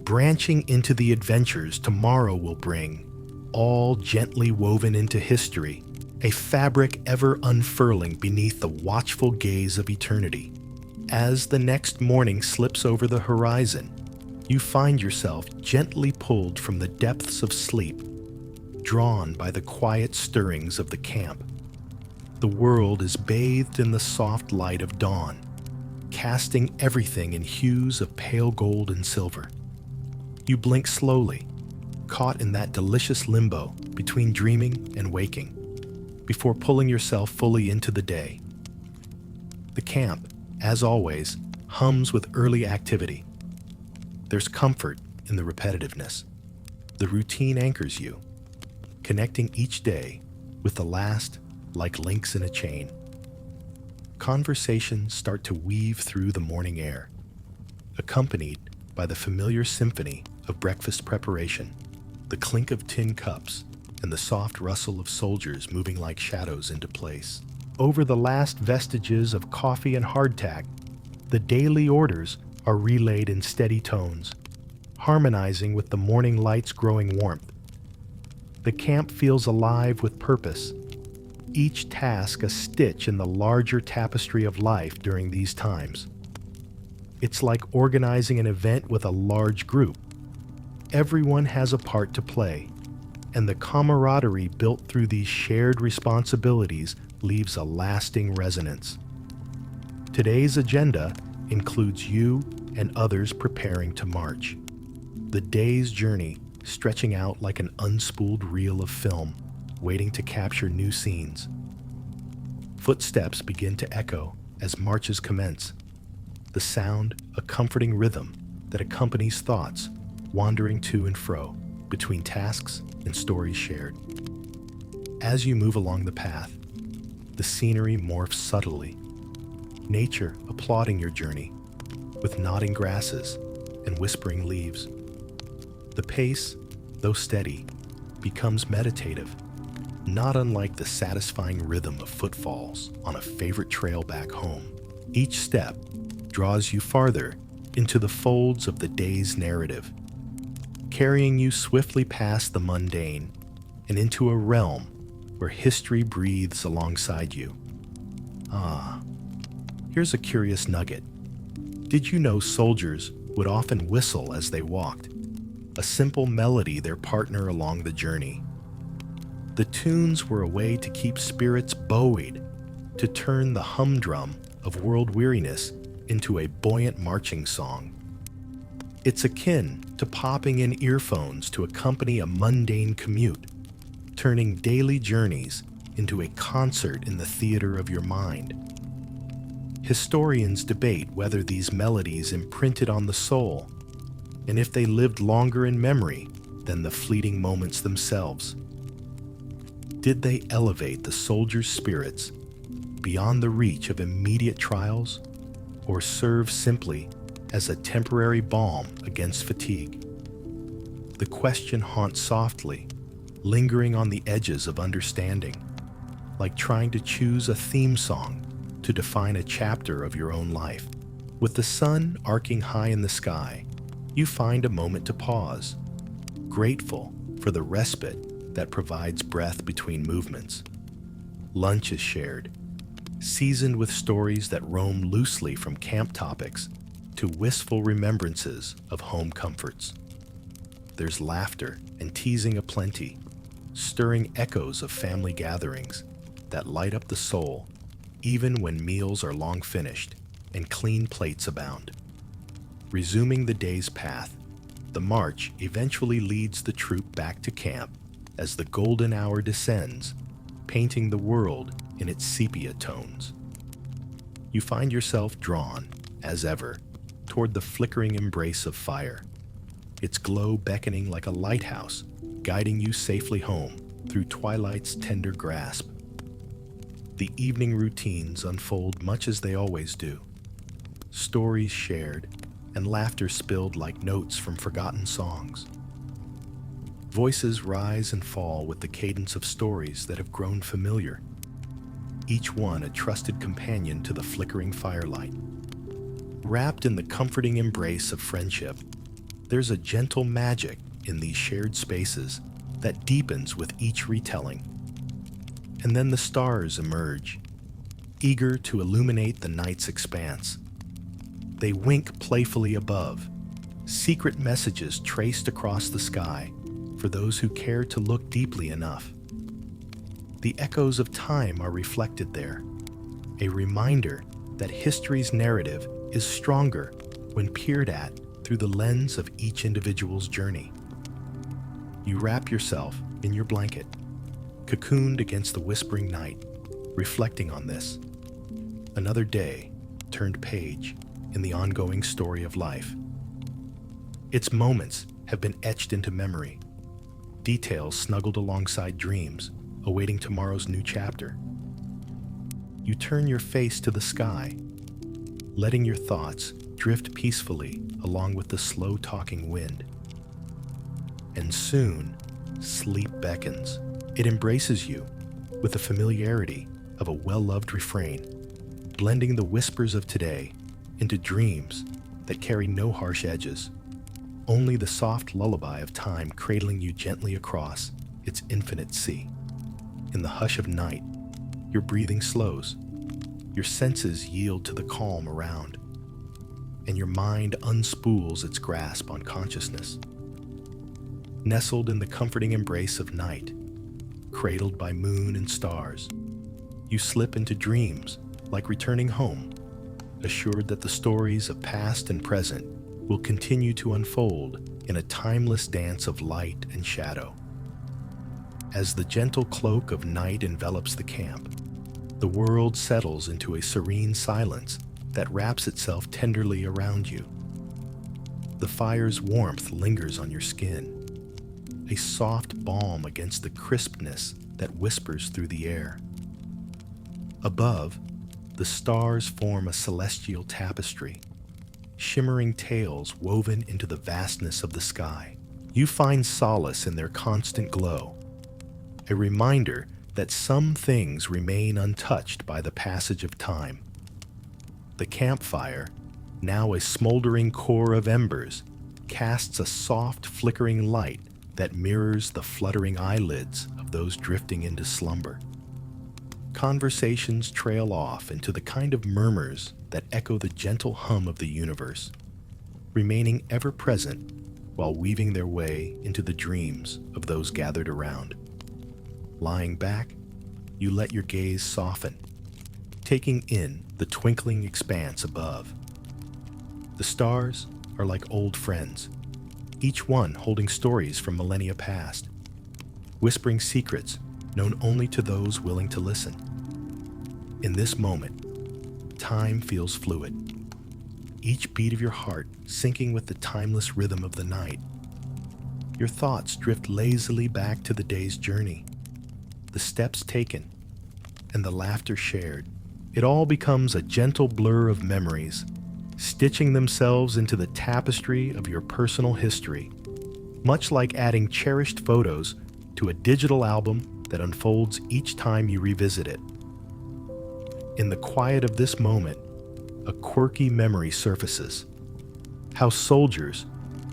branching into the adventures tomorrow will bring, all gently woven into history, a fabric ever unfurling beneath the watchful gaze of eternity. As the next morning slips over the horizon, you find yourself gently pulled from the depths of sleep, drawn by the quiet stirrings of the camp. The world is bathed in the soft light of dawn, casting everything in hues of pale gold and silver. You blink slowly, caught in that delicious limbo between dreaming and waking, before pulling yourself fully into the day. The camp, as always, hums with early activity. There's comfort in the repetitiveness. The routine anchors you, connecting each day with the last like links in a chain. Conversations start to weave through the morning air, accompanied by the familiar symphony of breakfast preparation, the clink of tin cups, and the soft rustle of soldiers moving like shadows into place. Over the last vestiges of coffee and hardtack, the daily orders are relayed in steady tones, harmonizing with the morning light's growing warmth. The camp feels alive with purpose, each task a stitch in the larger tapestry of life during these times. It's like organizing an event with a large group. Everyone has a part to play, and the camaraderie built through these shared responsibilities leaves a lasting resonance. Today's agenda includes you and others preparing to march. The day's journey stretching out like an unspooled reel of film, waiting to capture new scenes. Footsteps begin to echo as marches commence, the sound a comforting rhythm that accompanies thoughts wandering to and fro between tasks and stories shared. As you move along the path, the scenery morphs subtly, nature applauding your journey with nodding grasses and whispering leaves. The pace, though steady, becomes meditative, not unlike the satisfying rhythm of footfalls on a favorite trail back home. Each step draws you farther into the folds of the day's narrative, carrying you swiftly past the mundane and into a realm where history breathes alongside you. Here's a curious nugget. Did you know soldiers would often whistle as they walked? A simple melody their partner along the journey. The tunes were a way to keep spirits buoyed, to turn the humdrum of world weariness into a buoyant marching song. It's akin to popping in earphones to accompany a mundane commute, turning daily journeys into a concert in the theater of your mind. Historians debate whether these melodies imprinted on the soul, and if they lived longer in memory than the fleeting moments themselves. Did they elevate the soldier's spirits beyond the reach of immediate trials, or serve simply as a temporary balm against fatigue? The question haunts softly, lingering on the edges of understanding, like trying to choose a theme song to define a chapter of your own life. With the sun arcing high in the sky, you find a moment to pause, grateful for the respite that provides breath between movements. Lunch is shared, seasoned with stories that roam loosely from camp topics to wistful remembrances of home comforts. There's laughter and teasing aplenty, stirring echoes of family gatherings that light up the soul even when meals are long finished and clean plates abound. Resuming the day's path, the march eventually leads the troop back to camp as the golden hour descends, painting the world in its sepia tones. You find yourself drawn, as ever, toward the flickering embrace of fire, its glow beckoning like a lighthouse, guiding you safely home through twilight's tender grasp. The evening routines unfold much as they always do. Stories shared and laughter spilled like notes from forgotten songs. Voices rise and fall with the cadence of stories that have grown familiar, each one a trusted companion to the flickering firelight. Wrapped in the comforting embrace of friendship, there's a gentle magic in these shared spaces that deepens with each retelling. And then the stars emerge, eager to illuminate the night's expanse. They wink playfully above, secret messages traced across the sky for those who care to look deeply enough. The echoes of time are reflected there, a reminder that history's narrative is stronger when peered at through the lens of each individual's journey. You wrap yourself in your blanket, cocooned against the whispering night, reflecting on this. Another day turned page in the ongoing story of life. Its moments have been etched into memory, details snuggled alongside dreams, awaiting tomorrow's new chapter. You turn your face to the sky, letting your thoughts drift peacefully along with the slow-talking wind. And soon, sleep beckons. It embraces you with the familiarity of a well-loved refrain, blending the whispers of today into dreams that carry no harsh edges, only the soft lullaby of time cradling you gently across its infinite sea. In the hush of night, your breathing slows, your senses yield to the calm around, and your mind unspools its grasp on consciousness. nestled in the comforting embrace of night, cradled by moon and stars. You slip into dreams like returning home, assured that the stories of past and present will continue to unfold in a timeless dance of light and shadow. As the gentle cloak of night envelops the camp, the world settles into a serene silence that wraps itself tenderly around you. The fire's warmth lingers on your skin, a soft balm against the crispness that whispers through the air. Above, the stars form a celestial tapestry, shimmering tales woven into the vastness of the sky. You find solace in their constant glow, a reminder that some things remain untouched by the passage of time. The campfire, now a smoldering core of embers, casts a soft flickering light that mirrors the fluttering eyelids of those drifting into slumber. Conversations trail off into the kind of murmurs that echo the gentle hum of the universe, remaining ever present while weaving their way into the dreams of those gathered around. Lying back, you let your gaze soften, taking in the twinkling expanse above. The stars are like old friends, each one holding stories from millennia past, whispering secrets known only to those willing to listen. In this moment, time feels fluid, each beat of your heart syncing with the timeless rhythm of the night. Your thoughts drift lazily back to the day's journey, the steps taken, and the laughter shared. It all becomes a gentle blur of memories, stitching themselves into the tapestry of your personal history, much like adding cherished photos to a digital album that unfolds each time you revisit it. In the quiet of this moment, a quirky memory surfaces. How soldiers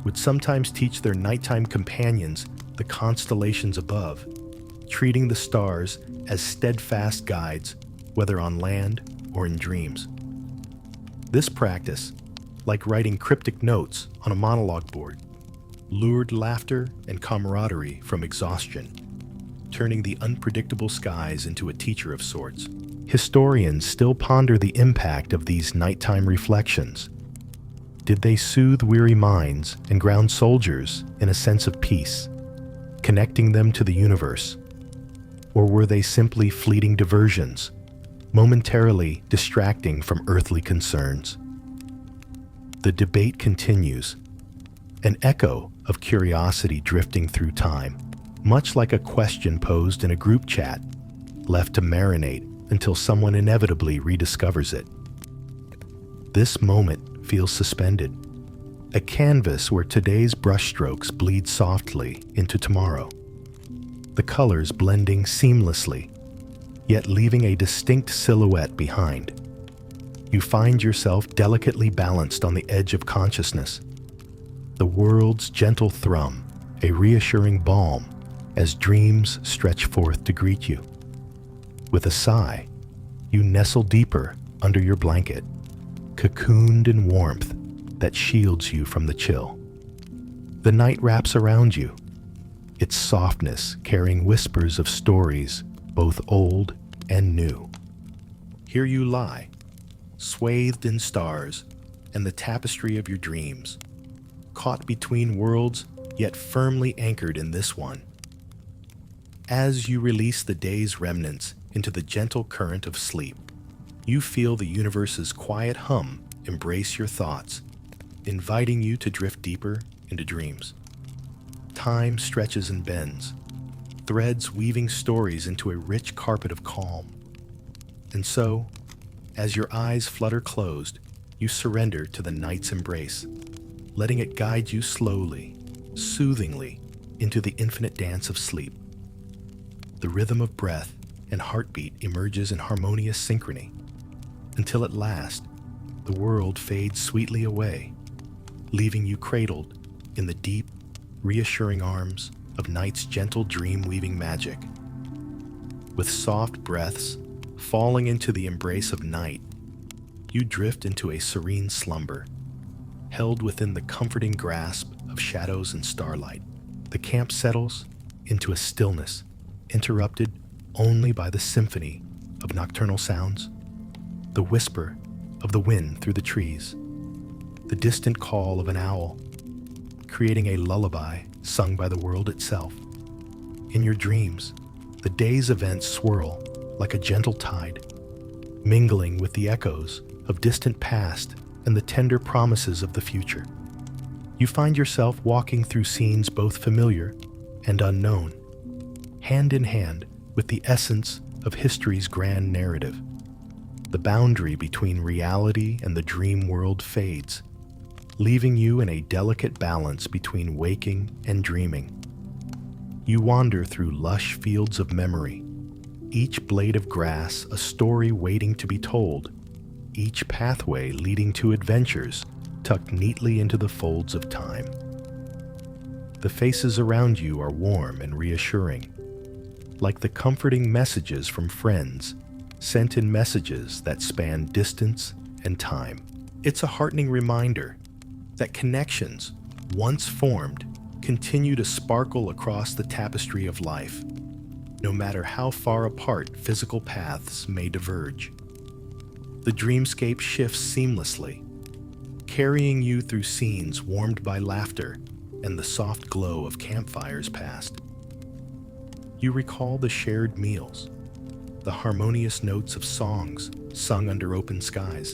would sometimes teach their nighttime companions the constellations above, treating the stars as steadfast guides, whether on land or in dreams. This practice, like writing cryptic notes on a monologue board, lured laughter and camaraderie from exhaustion, turning the unpredictable skies into a teacher of sorts. Historians still ponder the impact of these nighttime reflections. Did they soothe weary minds and ground soldiers in a sense of peace, connecting them to the universe? Or were they simply fleeting diversions, momentarily distracting from earthly concerns? The debate continues, an echo of curiosity drifting through time, much like a question posed in a group chat, left to marinate until someone inevitably rediscovers it. This moment feels suspended, a canvas where today's brushstrokes bleed softly into tomorrow, the colors blending seamlessly, yet leaving a distinct silhouette behind. You find yourself delicately balanced on the edge of consciousness, the world's gentle thrum, a reassuring balm as dreams stretch forth to greet you. With a sigh, you nestle deeper under your blanket, cocooned in warmth that shields you from the chill. The night wraps around you, its softness carrying whispers of stories both old and new. Here you lie, swathed in stars and the tapestry of your dreams, caught between worlds yet firmly anchored in this one. As you release the day's remnants into the gentle current of sleep, you feel the universe's quiet hum embrace your thoughts, inviting you to drift deeper into dreams. Time stretches and bends, threads weaving stories into a rich carpet of calm. And so, as your eyes flutter closed, you surrender to the night's embrace, letting it guide you slowly, soothingly, into the infinite dance of sleep. The rhythm of breath and heartbeat emerges in harmonious synchrony, until at last, the world fades sweetly away, leaving you cradled in the deep, reassuring arms of night's gentle dream-weaving magic. With soft breaths falling into the embrace of night, you drift into a serene slumber, held within the comforting grasp of shadows and starlight. The camp settles into a stillness, interrupted only by the symphony of nocturnal sounds, the whisper of the wind through the trees, the distant call of an owl, creating a lullaby sung by the world itself. In your dreams, the day's events swirl like a gentle tide, mingling with the echoes of distant past and the tender promises of the future. You find yourself walking through scenes both familiar and unknown, hand in hand with the essence of history's grand narrative. The boundary between reality and the dream world fades, leaving you in a delicate balance between waking and dreaming. You wander through lush fields of memory, each blade of grass a story waiting to be told, each pathway leading to adventures tucked neatly into the folds of time. The faces around you are warm and reassuring, like the comforting messages from friends sent in messages that span distance and time. It's a heartening reminder that connections, once formed, continue to sparkle across the tapestry of life, no matter how far apart physical paths may diverge. The dreamscape shifts seamlessly, carrying you through scenes warmed by laughter and the soft glow of campfires past. You recall the shared meals, the harmonious notes of songs sung under open skies,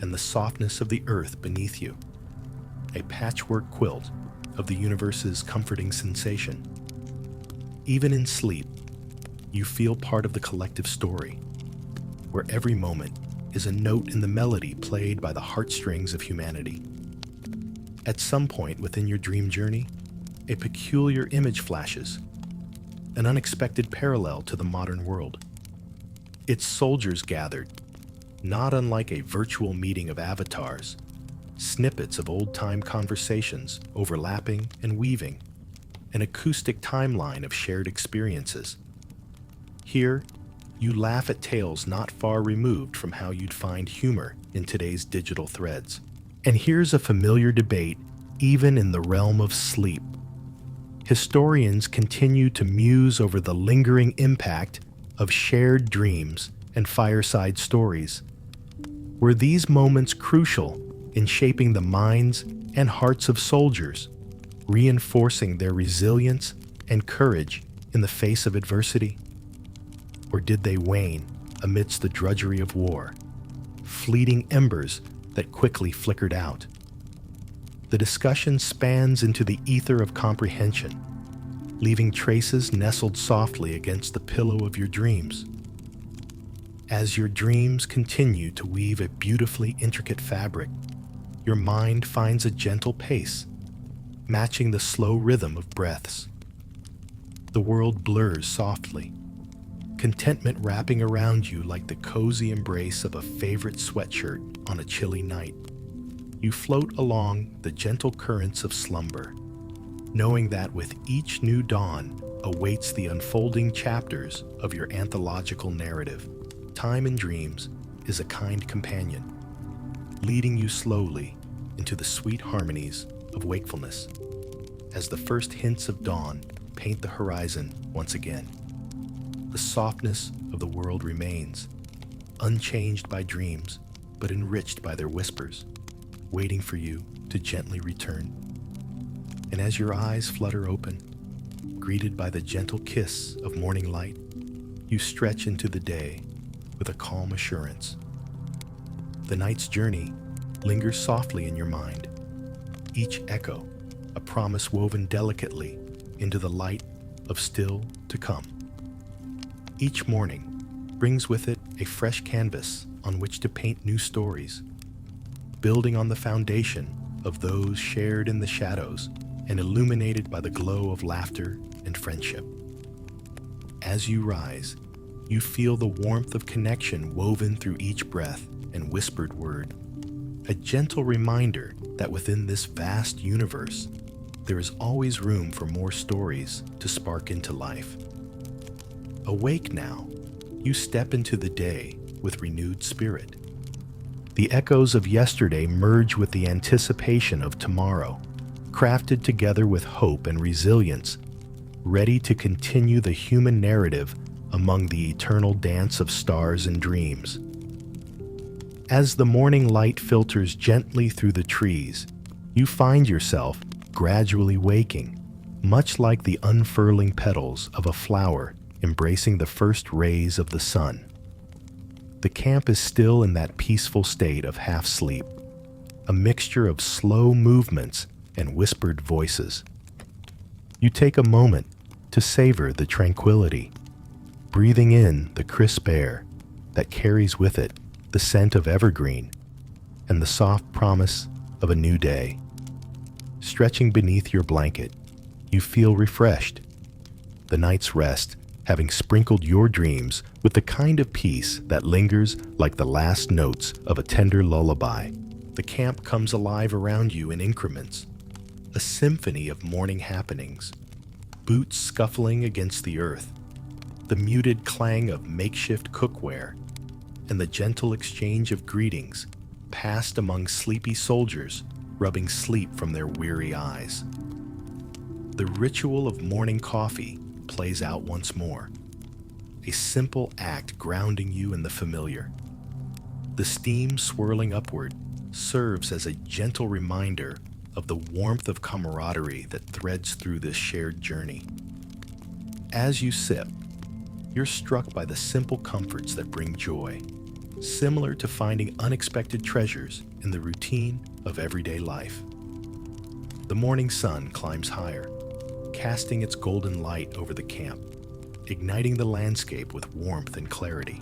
and the softness of the earth beneath you, a patchwork quilt of the universe's comforting sensation. Even in sleep, you feel part of the collective story, where every moment is a note in the melody played by the heartstrings of humanity. At some point within your dream journey, a peculiar image flashes, an unexpected parallel to the modern world. It's soldiers gathered, not unlike a virtual meeting of avatars, snippets of old-time conversations overlapping and weaving, an acoustic timeline of shared experiences. Here, you laugh at tales not far removed from how you'd find humor in today's digital threads. And here's a familiar debate, even in the realm of sleep. Historians continue to muse over the lingering impact of shared dreams and fireside stories. Were these moments crucial in shaping the minds and hearts of soldiers, reinforcing their resilience and courage in the face of adversity? Or did they wane amidst the drudgery of war, fleeting embers that quickly flickered out? The discussion spans into the ether of comprehension, leaving traces nestled softly against the pillow of your dreams. As your dreams continue to weave a beautifully intricate fabric, your mind finds a gentle pace, matching the slow rhythm of breaths. The world blurs softly, contentment wrapping around you like the cozy embrace of a favorite sweatshirt on a chilly night. You float along the gentle currents of slumber, knowing that with each new dawn awaits the unfolding chapters of your anthological narrative. Time in dreams is a kind companion, leading you slowly into the sweet harmonies of wakefulness, as the first hints of dawn paint the horizon once again. The softness of the world remains, unchanged by dreams, but enriched by their whispers, waiting for you to gently return. And as your eyes flutter open, greeted by the gentle kiss of morning light, you stretch into the day with a calm assurance. The night's journey lingers softly in your mind, each echo a promise woven delicately into the light of still to come. Each morning brings with it a fresh canvas on which to paint new stories, building on the foundation of those shared in the shadows and illuminated by the glow of laughter and friendship. As you rise, you feel the warmth of connection woven through each breath and whispered word, a gentle reminder that within this vast universe, there is always room for more stories to spark into life. Awake now, you step into the day with renewed spirit. The echoes of yesterday merge with the anticipation of tomorrow, crafted together with hope and resilience, ready to continue the human narrative among the eternal dance of stars and dreams. As the morning light filters gently through the trees, you find yourself gradually waking, much like the unfurling petals of a flower embracing the first rays of the sun. The camp is still in that peaceful state of half-sleep, a mixture of slow movements and whispered voices. You take a moment to savor the tranquility, breathing in the crisp air that carries with it the scent of evergreen and the soft promise of a new day. Stretching beneath your blanket, you feel refreshed, the night's rest having sprinkled your dreams with the kind of peace that lingers like the last notes of a tender lullaby. The camp comes alive around you in increments, a symphony of morning happenings, boots scuffling against the earth, the muted clang of makeshift cookware, and the gentle exchange of greetings passed among sleepy soldiers rubbing sleep from their weary eyes. The ritual of morning coffee plays out once more, a simple act grounding you in the familiar. The steam swirling upward serves as a gentle reminder of the warmth of camaraderie that threads through this shared journey. As you sip, you're struck by the simple comforts that bring joy, similar to finding unexpected treasures in the routine of everyday life. The morning sun climbs higher, casting its golden light over the camp, igniting the landscape with warmth and clarity.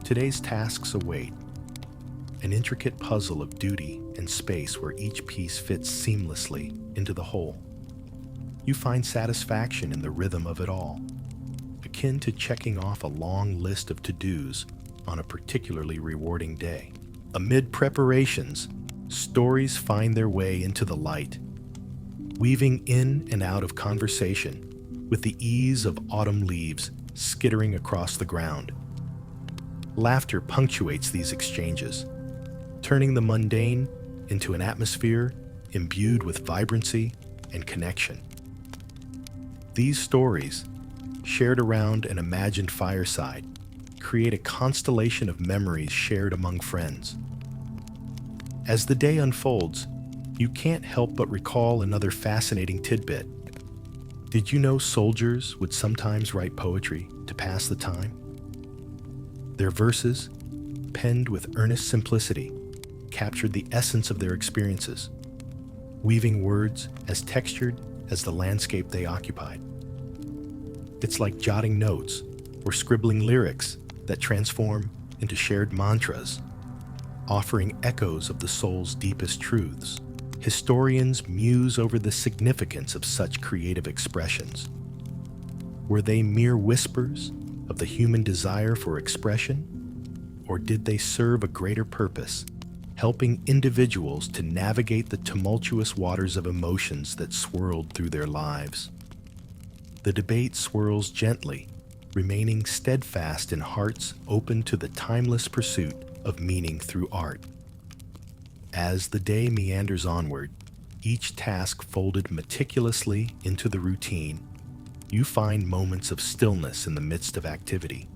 Today's tasks await, an intricate puzzle of duty and space where each piece fits seamlessly into the whole. You find satisfaction in the rhythm of it all, akin to checking off a long list of to-dos on a particularly rewarding day. Amid preparations, stories find their way into the light, weaving in and out of conversation with the ease of autumn leaves skittering across the ground. Laughter punctuates these exchanges, turning the mundane into an atmosphere imbued with vibrancy and connection. These stories, shared around an imagined fireside, create a constellation of memories shared among friends. As the day unfolds, you can't help but recall another fascinating tidbit. Did you know soldiers would sometimes write poetry to pass the time? Their verses, penned with earnest simplicity, captured the essence of their experiences, weaving words as textured as the landscape they occupied. It's like jotting notes or scribbling lyrics that transform into shared mantras, offering echoes of the soul's deepest truths. Historians muse over the significance of such creative expressions. Were they mere whispers of the human desire for expression, or did they serve a greater purpose, helping individuals to navigate the tumultuous waters of emotions that swirled through their lives? The debate swirls gently, remaining steadfast in hearts open to the timeless pursuit of meaning through art. As the day meanders onward, each task folded meticulously into the routine, you find moments of stillness in the midst of activity.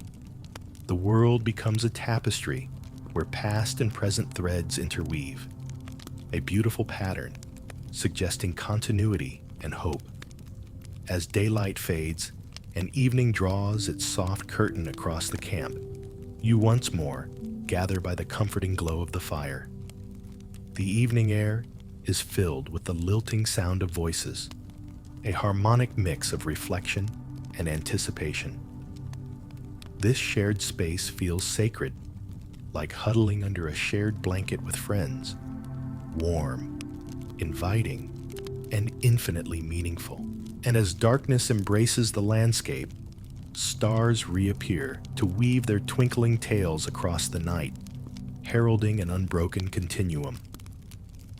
The world becomes a tapestry where past and present threads interweave, a beautiful pattern suggesting continuity and hope. As daylight fades and evening draws its soft curtain across the camp, you once more gather by the comforting glow of the fire. The evening air is filled with the lilting sound of voices, a harmonic mix of reflection and anticipation. This shared space feels sacred, like huddling under a shared blanket with friends, warm, inviting, and infinitely meaningful. And as darkness embraces the landscape, stars reappear to weave their twinkling tails across the night, heralding an unbroken continuum.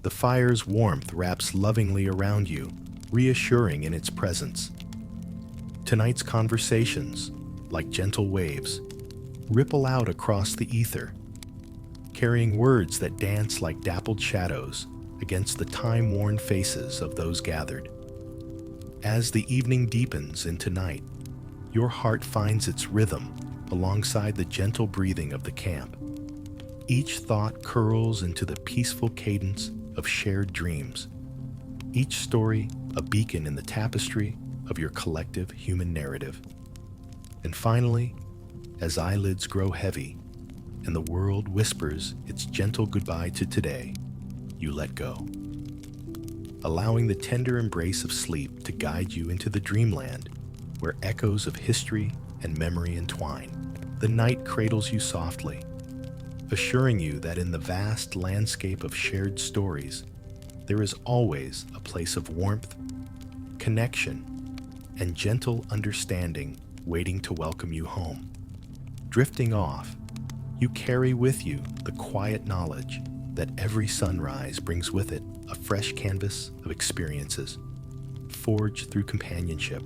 The fire's warmth wraps lovingly around you, reassuring in its presence. Tonight's conversations, like gentle waves, ripple out across the ether, carrying words that dance like dappled shadows against the time-worn faces of those gathered. As the evening deepens into night, your heart finds its rhythm alongside the gentle breathing of the camp. Each thought curls into the peaceful cadence of shared dreams, each story a beacon in the tapestry of your collective human narrative. And finally, as eyelids grow heavy and the world whispers its gentle goodbye to today, you let go, allowing the tender embrace of sleep to guide you into the dreamland where echoes of history and memory entwine. The night cradles you softly, assuring you that in the vast landscape of shared stories, there is always a place of warmth, connection, and gentle understanding waiting to welcome you home. Drifting off, you carry with you the quiet knowledge that every sunrise brings with it a fresh canvas of experiences, forged through companionship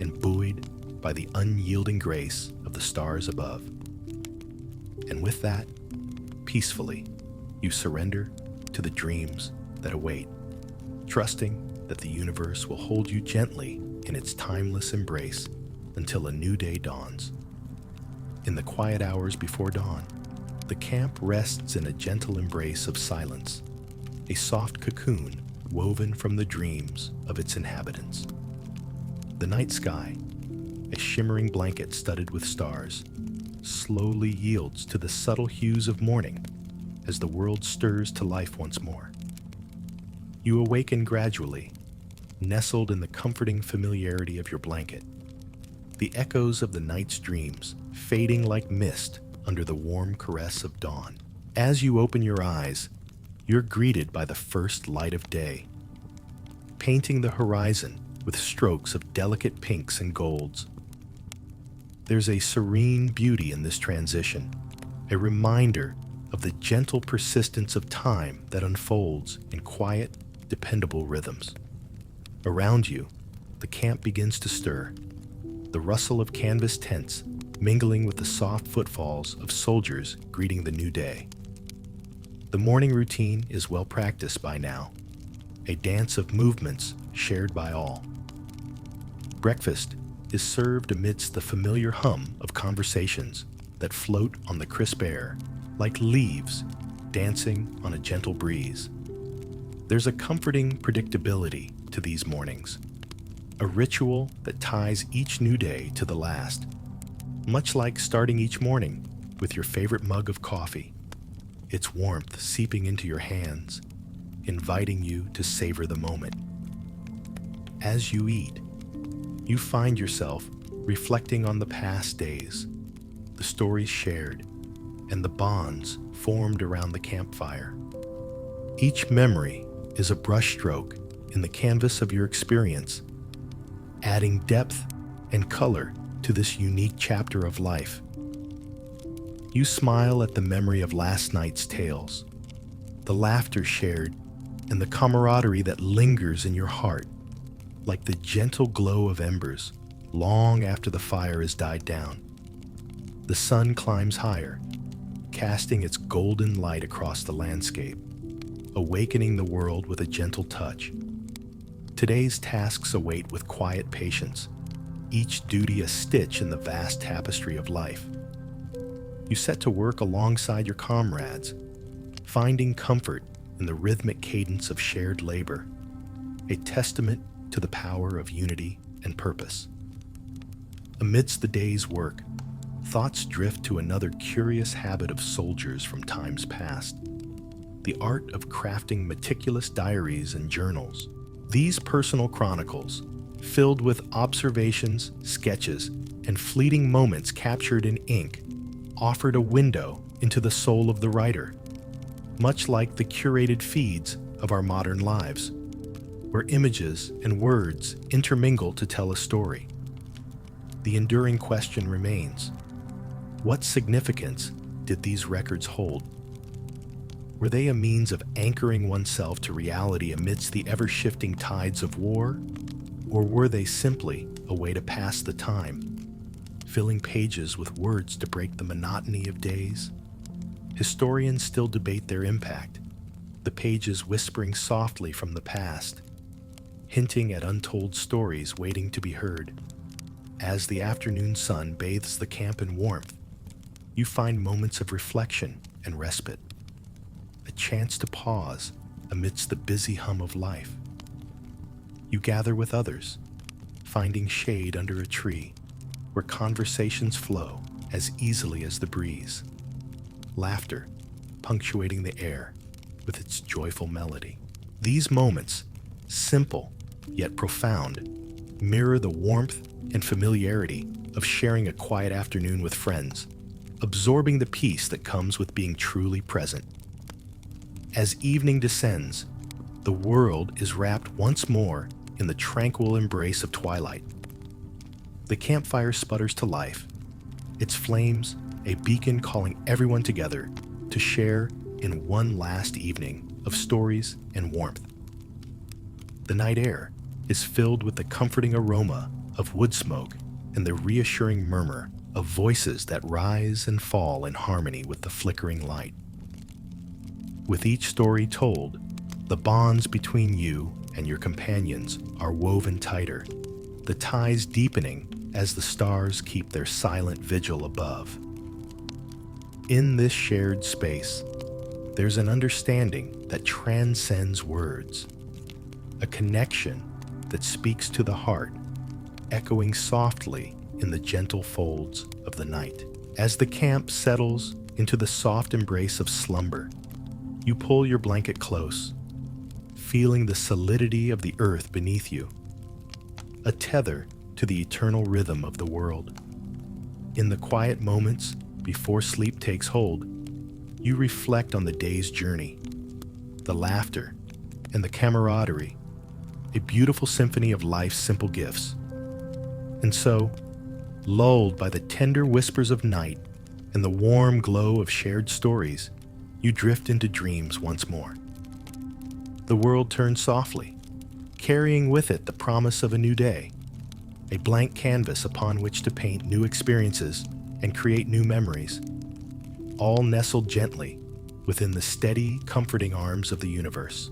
and buoyed by the unyielding grace of the stars above. And with that, peacefully, you surrender to the dreams that await, trusting that the universe will hold you gently in its timeless embrace until a new day dawns. In the quiet hours before dawn, the camp rests in a gentle embrace of silence, a soft cocoon woven from the dreams of its inhabitants. The night sky, a shimmering blanket studded with stars, slowly yields to the subtle hues of morning as the world stirs to life once more. You awaken gradually, nestled in the comforting familiarity of your blanket, the echoes of the night's dreams fading like mist under the warm caress of dawn. As you open your eyes, you're greeted by the first light of day, painting the horizon with strokes of delicate pinks and golds. There's a serene beauty in this transition, a reminder of the gentle persistence of time that unfolds in quiet, dependable rhythms. Around you, the camp begins to stir, the rustle of canvas tents mingling with the soft footfalls of soldiers greeting the new day. The morning routine is well practiced by now, a dance of movements shared by all. Breakfast is served amidst the familiar hum of conversations that float on the crisp air, like leaves dancing on a gentle breeze. There's a comforting predictability to these mornings, a ritual that ties each new day to the last, much like starting each morning with your favorite mug of coffee, its warmth seeping into your hands, inviting you to savor the moment. As you eat, you find yourself reflecting on the past days, the stories shared, and the bonds formed around the campfire. Each memory is a brushstroke in the canvas of your experience, adding depth and color to this unique chapter of life. You smile at the memory of last night's tales, the laughter shared, and the camaraderie that lingers in your heart, like the gentle glow of embers long after the fire has died down. The sun climbs higher, casting its golden light across the landscape, awakening the world with a gentle touch. Today's tasks await with quiet patience, each duty a stitch in the vast tapestry of life. You set to work alongside your comrades, finding comfort in the rhythmic cadence of shared labor, a testament to the power of unity and purpose. Amidst the day's work, thoughts drift to another curious habit of soldiers from times past, the art of crafting meticulous diaries and journals. These personal chronicles, filled with observations, sketches, and fleeting moments captured in ink, offered a window into the soul of the writer, much like the curated feeds of our modern lives, where images and words intermingle to tell a story. The enduring question remains: what significance did these records hold? Were they a means of anchoring oneself to reality amidst the ever-shifting tides of war? Or were they simply a way to pass the time, filling pages with words to break the monotony of days? Historians still debate their impact, the pages whispering softly from the past, hinting at untold stories waiting to be heard. As the afternoon sun bathes the camp in warmth, you find moments of reflection and respite, a chance to pause amidst the busy hum of life. You gather with others, finding shade under a tree where conversations flow as easily as the breeze, laughter punctuating the air with its joyful melody. These moments, simple yet profound, mirror the warmth and familiarity of sharing a quiet afternoon with friends, absorbing the peace that comes with being truly present. As evening descends, the world is wrapped once more in the tranquil embrace of twilight. The campfire sputters to life, its flames a beacon calling everyone together to share in one last evening of stories and warmth. The night air is filled with the comforting aroma of wood smoke and the reassuring murmur of voices that rise and fall in harmony with the flickering light. With each story told, the bonds between you and your companions are woven tighter, the ties deepening as the stars keep their silent vigil above. In this shared space, there's an understanding that transcends words, a connection that speaks to the heart, echoing softly in the gentle folds of the night. As the camp settles into the soft embrace of slumber, you pull your blanket close, feeling the solidity of the earth beneath you, a tether to the eternal rhythm of the world. In the quiet moments before sleep takes hold, you reflect on the day's journey, the laughter, and the camaraderie, a beautiful symphony of life's simple gifts. And so, lulled by the tender whispers of night and the warm glow of shared stories, you drift into dreams once more. The world turns softly, carrying with it the promise of a new day, a blank canvas upon which to paint new experiences and create new memories, all nestled gently within the steady, comforting arms of the universe.